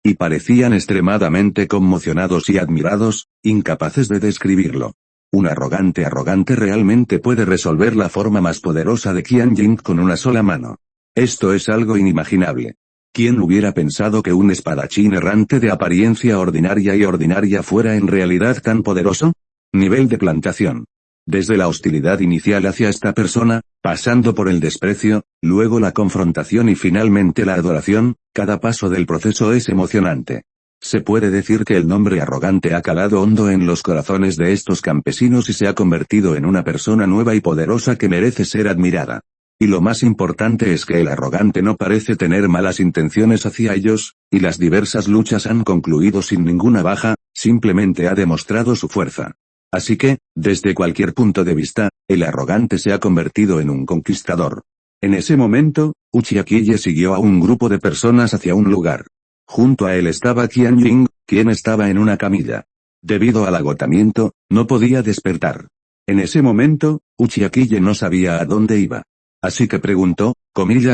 y parecían extremadamente conmocionados y admirados, incapaces de describirlo. Un arrogante realmente puede resolver la forma más poderosa de Qianjing con una sola mano. Esto es algo inimaginable. ¿Quién hubiera pensado que un espadachín errante de apariencia ordinaria fuera en realidad tan poderoso? Nivel de plantación. Desde la hostilidad inicial hacia esta persona, pasando por el desprecio, luego la confrontación y finalmente la adoración, cada paso del proceso es emocionante. Se puede decir que el nombre arrogante ha calado hondo en los corazones de estos campesinos y se ha convertido en una persona nueva y poderosa que merece ser admirada. Y lo más importante es que el arrogante no parece tener malas intenciones hacia ellos, y las diversas luchas han concluido sin ninguna baja, simplemente ha demostrado su fuerza. Así que, desde cualquier punto de vista, el arrogante se ha convertido en un conquistador. En ese momento, Uchiha Kiye siguió a un grupo de personas hacia un lugar. Junto a él estaba Qianjing, quien estaba en una camilla. Debido al agotamiento, no podía despertar. En ese momento, Uchiha Kiye no sabía a dónde iba. Así que preguntó,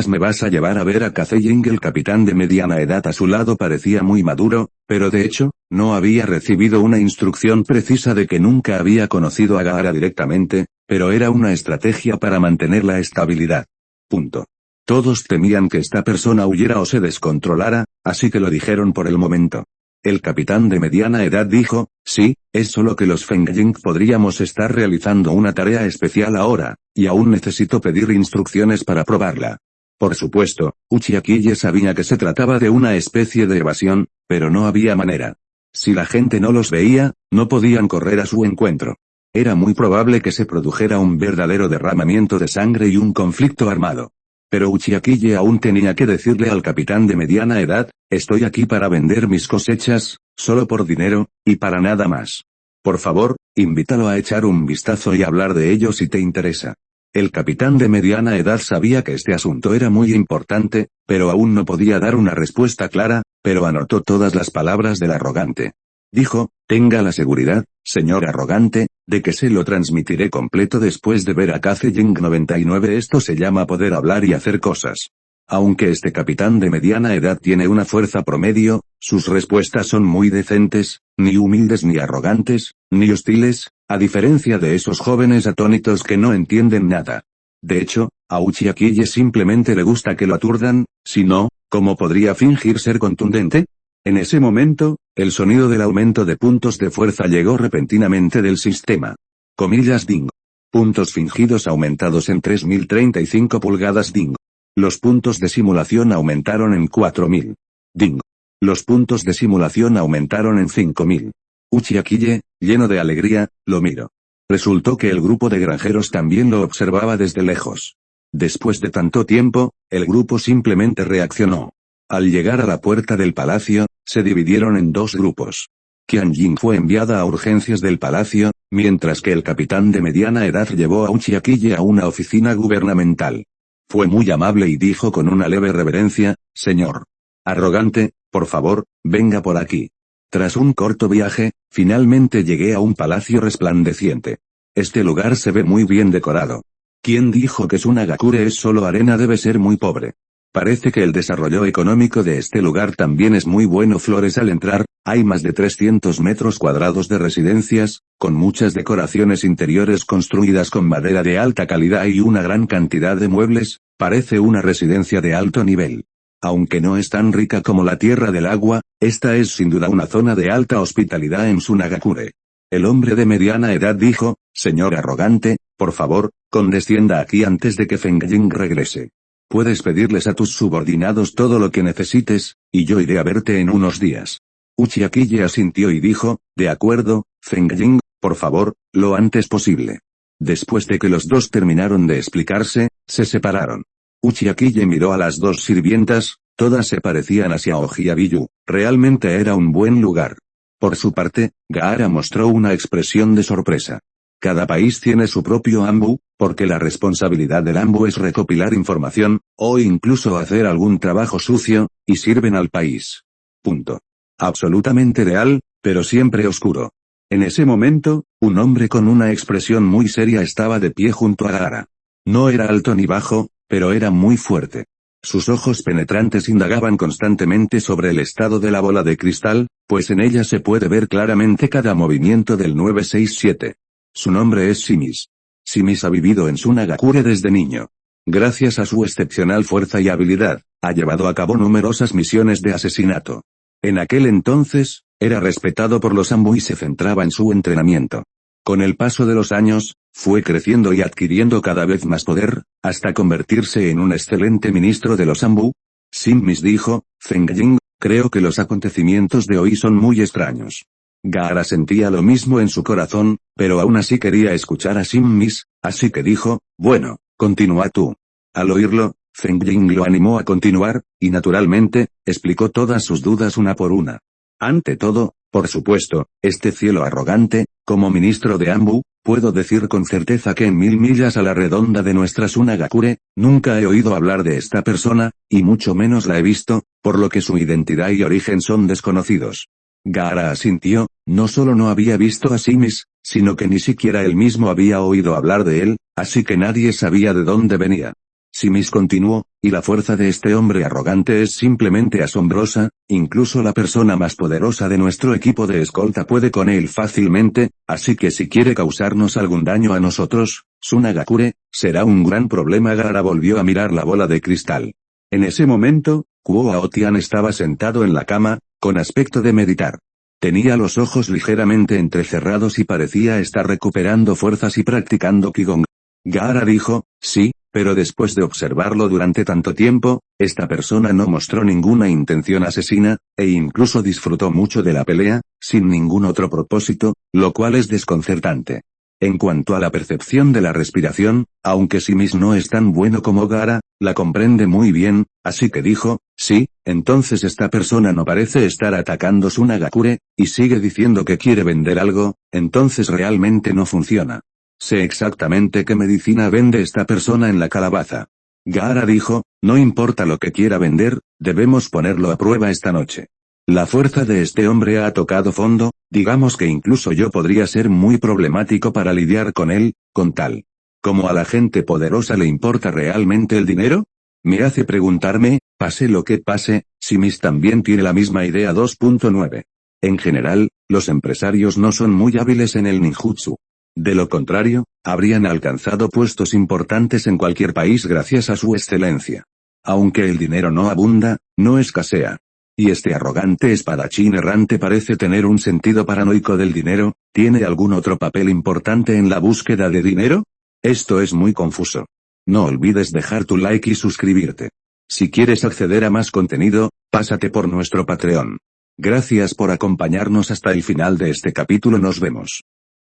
¿me vas a llevar a ver a Kazejing? El capitán de mediana edad a su lado parecía muy maduro, pero de hecho, no había recibido una instrucción precisa de que nunca había conocido a Gaara directamente, pero era una estrategia para mantener la estabilidad. Punto. Todos temían que esta persona huyera o se descontrolara, así que lo dijeron por el momento. El capitán de mediana edad dijo, sí, es solo que los Fengying podríamos estar realizando una tarea especial ahora, y aún necesito pedir instrucciones para probarla. Por supuesto, Uchiha Kiye sabía que se trataba de una especie de evasión, pero no había manera. Si la gente no los veía, no podían correr a su encuentro. Era muy probable que se produjera un verdadero derramamiento de sangre y un conflicto armado. Pero Uchiha Kiye aún tenía que decirle al capitán de mediana edad, estoy aquí para vender mis cosechas, solo por dinero, y para nada más. Por favor, invítalo a echar un vistazo y hablar de ello si te interesa. El capitán de mediana edad sabía que este asunto era muy importante, pero aún no podía dar una respuesta clara, pero anotó todas las palabras del arrogante. Dijo, tenga la seguridad, señor arrogante, de que se lo transmitiré completo después de ver a Kazejing 99. Esto se llama poder hablar y hacer cosas. Aunque este capitán de mediana edad tiene una fuerza promedio, sus respuestas son muy decentes, ni humildes ni arrogantes, ni hostiles, a diferencia de esos jóvenes atónitos que no entienden nada. De hecho, a Uchiha Kiye simplemente le gusta que lo aturdan, si no, ¿cómo podría fingir ser contundente? En ese momento, el sonido del aumento de puntos de fuerza llegó repentinamente del sistema. Ding. Puntos fingidos aumentados en 3035 pulgadas ding. Los puntos de simulación aumentaron en 4000. Ding. Los puntos de simulación aumentaron en 5000. Uchiha Kiye, lleno de alegría, lo miró. Resultó que el grupo de granjeros también lo observaba desde lejos. Después de tanto tiempo, el grupo simplemente reaccionó. Al llegar a la puerta del palacio, se dividieron en dos grupos. Qianjing fue enviada a urgencias del palacio, mientras que el capitán de mediana edad llevó a Uchiha Kiye a una oficina gubernamental. Fue muy amable y dijo con una leve reverencia, señor arrogante, por favor, venga por aquí. Tras un corto viaje, finalmente llegué a un palacio resplandeciente. Este lugar se ve muy bien decorado. ¿Quién dijo que Sunagakure es solo arena? Debe ser muy pobre. Parece que el desarrollo económico de este lugar también es muy bueno. Flores al entrar, hay más de 300 metros cuadrados de residencias, con muchas decoraciones interiores construidas con madera de alta calidad y una gran cantidad de muebles, parece una residencia de alto nivel. Aunque no es tan rica como la Tierra del Agua, esta es sin duda una zona de alta hospitalidad en Sunagakure. El hombre de mediana edad dijo, señor arrogante, por favor, condescienda aquí antes de que Fengying regrese. Puedes pedirles a tus subordinados todo lo que necesites, y yo iré a verte en unos días. Uchiha Kiye asintió y dijo, de acuerdo, Fengying, por favor, lo antes posible. Después de que los dos terminaron de explicarse, se separaron. Uchiha Kiye miró a las dos sirvientas, todas se parecían a Xiaojiabiyu, realmente era un buen lugar. Por su parte, Gaara mostró una expresión de sorpresa. Cada país tiene su propio AMBU, porque la responsabilidad del AMBU es recopilar información, o incluso hacer algún trabajo sucio, y sirven al país. Punto. Absolutamente real, pero siempre oscuro. En ese momento, un hombre con una expresión muy seria estaba de pie junto a Gaara. No era alto ni bajo, pero era muy fuerte. Sus ojos penetrantes indagaban constantemente sobre el estado de la bola de cristal, pues en ella se puede ver claramente cada movimiento del 967. Su nombre es Simis. Simis ha vivido en Sunagakure desde niño. Gracias a su excepcional fuerza y habilidad, ha llevado a cabo numerosas misiones de asesinato. En aquel entonces, era respetado por los Anbu y se centraba en su entrenamiento. Con el paso de los años, fue creciendo y adquiriendo cada vez más poder, hasta convertirse en un excelente ministro de los Anbu. Simis dijo, Feng Jing, creo que los acontecimientos de hoy son muy extraños. Gaara sentía lo mismo en su corazón, pero aún así quería escuchar a Simis, así que dijo, bueno, continúa tú. Al oírlo, Feng Jing lo animó a continuar, y naturalmente, explicó todas sus dudas una por una. Ante todo, por supuesto, este cielo arrogante, como ministro de Anbu, puedo decir con certeza que en 1000 millas a la redonda de nuestra Sunagakure, nunca he oído hablar de esta persona, y mucho menos la he visto, por lo que su identidad y origen son desconocidos. Gaara asintió, no solo no había visto a Simis, sino que ni siquiera él mismo había oído hablar de él, así que nadie sabía de dónde venía. Simis continuó, y la fuerza de este hombre arrogante es simplemente asombrosa, incluso la persona más poderosa de nuestro equipo de escolta puede con él fácilmente, así que si quiere causarnos algún daño a nosotros, Sunagakure, será un gran problema. Gaara volvió a mirar la bola de cristal. En ese momento, Kuo Aotian estaba sentado en la cama, con aspecto de meditar. Tenía los ojos ligeramente entrecerrados y parecía estar recuperando fuerzas y practicando Qigong. Gaara dijo, sí, pero después de observarlo durante tanto tiempo, esta persona no mostró ninguna intención asesina, e incluso disfrutó mucho de la pelea, sin ningún otro propósito, lo cual es desconcertante. En cuanto a la percepción de la respiración, aunque Simis no es tan bueno como Gaara, la comprende muy bien, así que dijo, sí, entonces esta persona no parece estar atacando Sunagakure, y sigue diciendo que quiere vender algo, entonces realmente no funciona. Sé exactamente qué medicina vende esta persona en la calabaza. Gaara dijo, no importa lo que quiera vender, debemos ponerlo a prueba esta noche. La fuerza de este hombre ha tocado fondo, digamos que incluso yo podría ser muy problemático para lidiar con él, con tal. ¿Cómo a la gente poderosa le importa realmente el dinero? Me hace preguntarme, pase lo que pase, Simis también tiene la misma idea. 2.9. En general, los empresarios no son muy hábiles en el ninjutsu. De lo contrario, habrían alcanzado puestos importantes en cualquier país gracias a su excelencia. Aunque el dinero no abunda, no escasea. Y este arrogante espadachín errante parece tener un sentido paranoico del dinero. ¿Tiene algún otro papel importante en la búsqueda de dinero? Esto es muy confuso. No olvides dejar tu like y suscribirte. Si quieres acceder a más contenido, pásate por nuestro Patreon. Gracias por acompañarnos hasta el final de este capítulo. Nos vemos.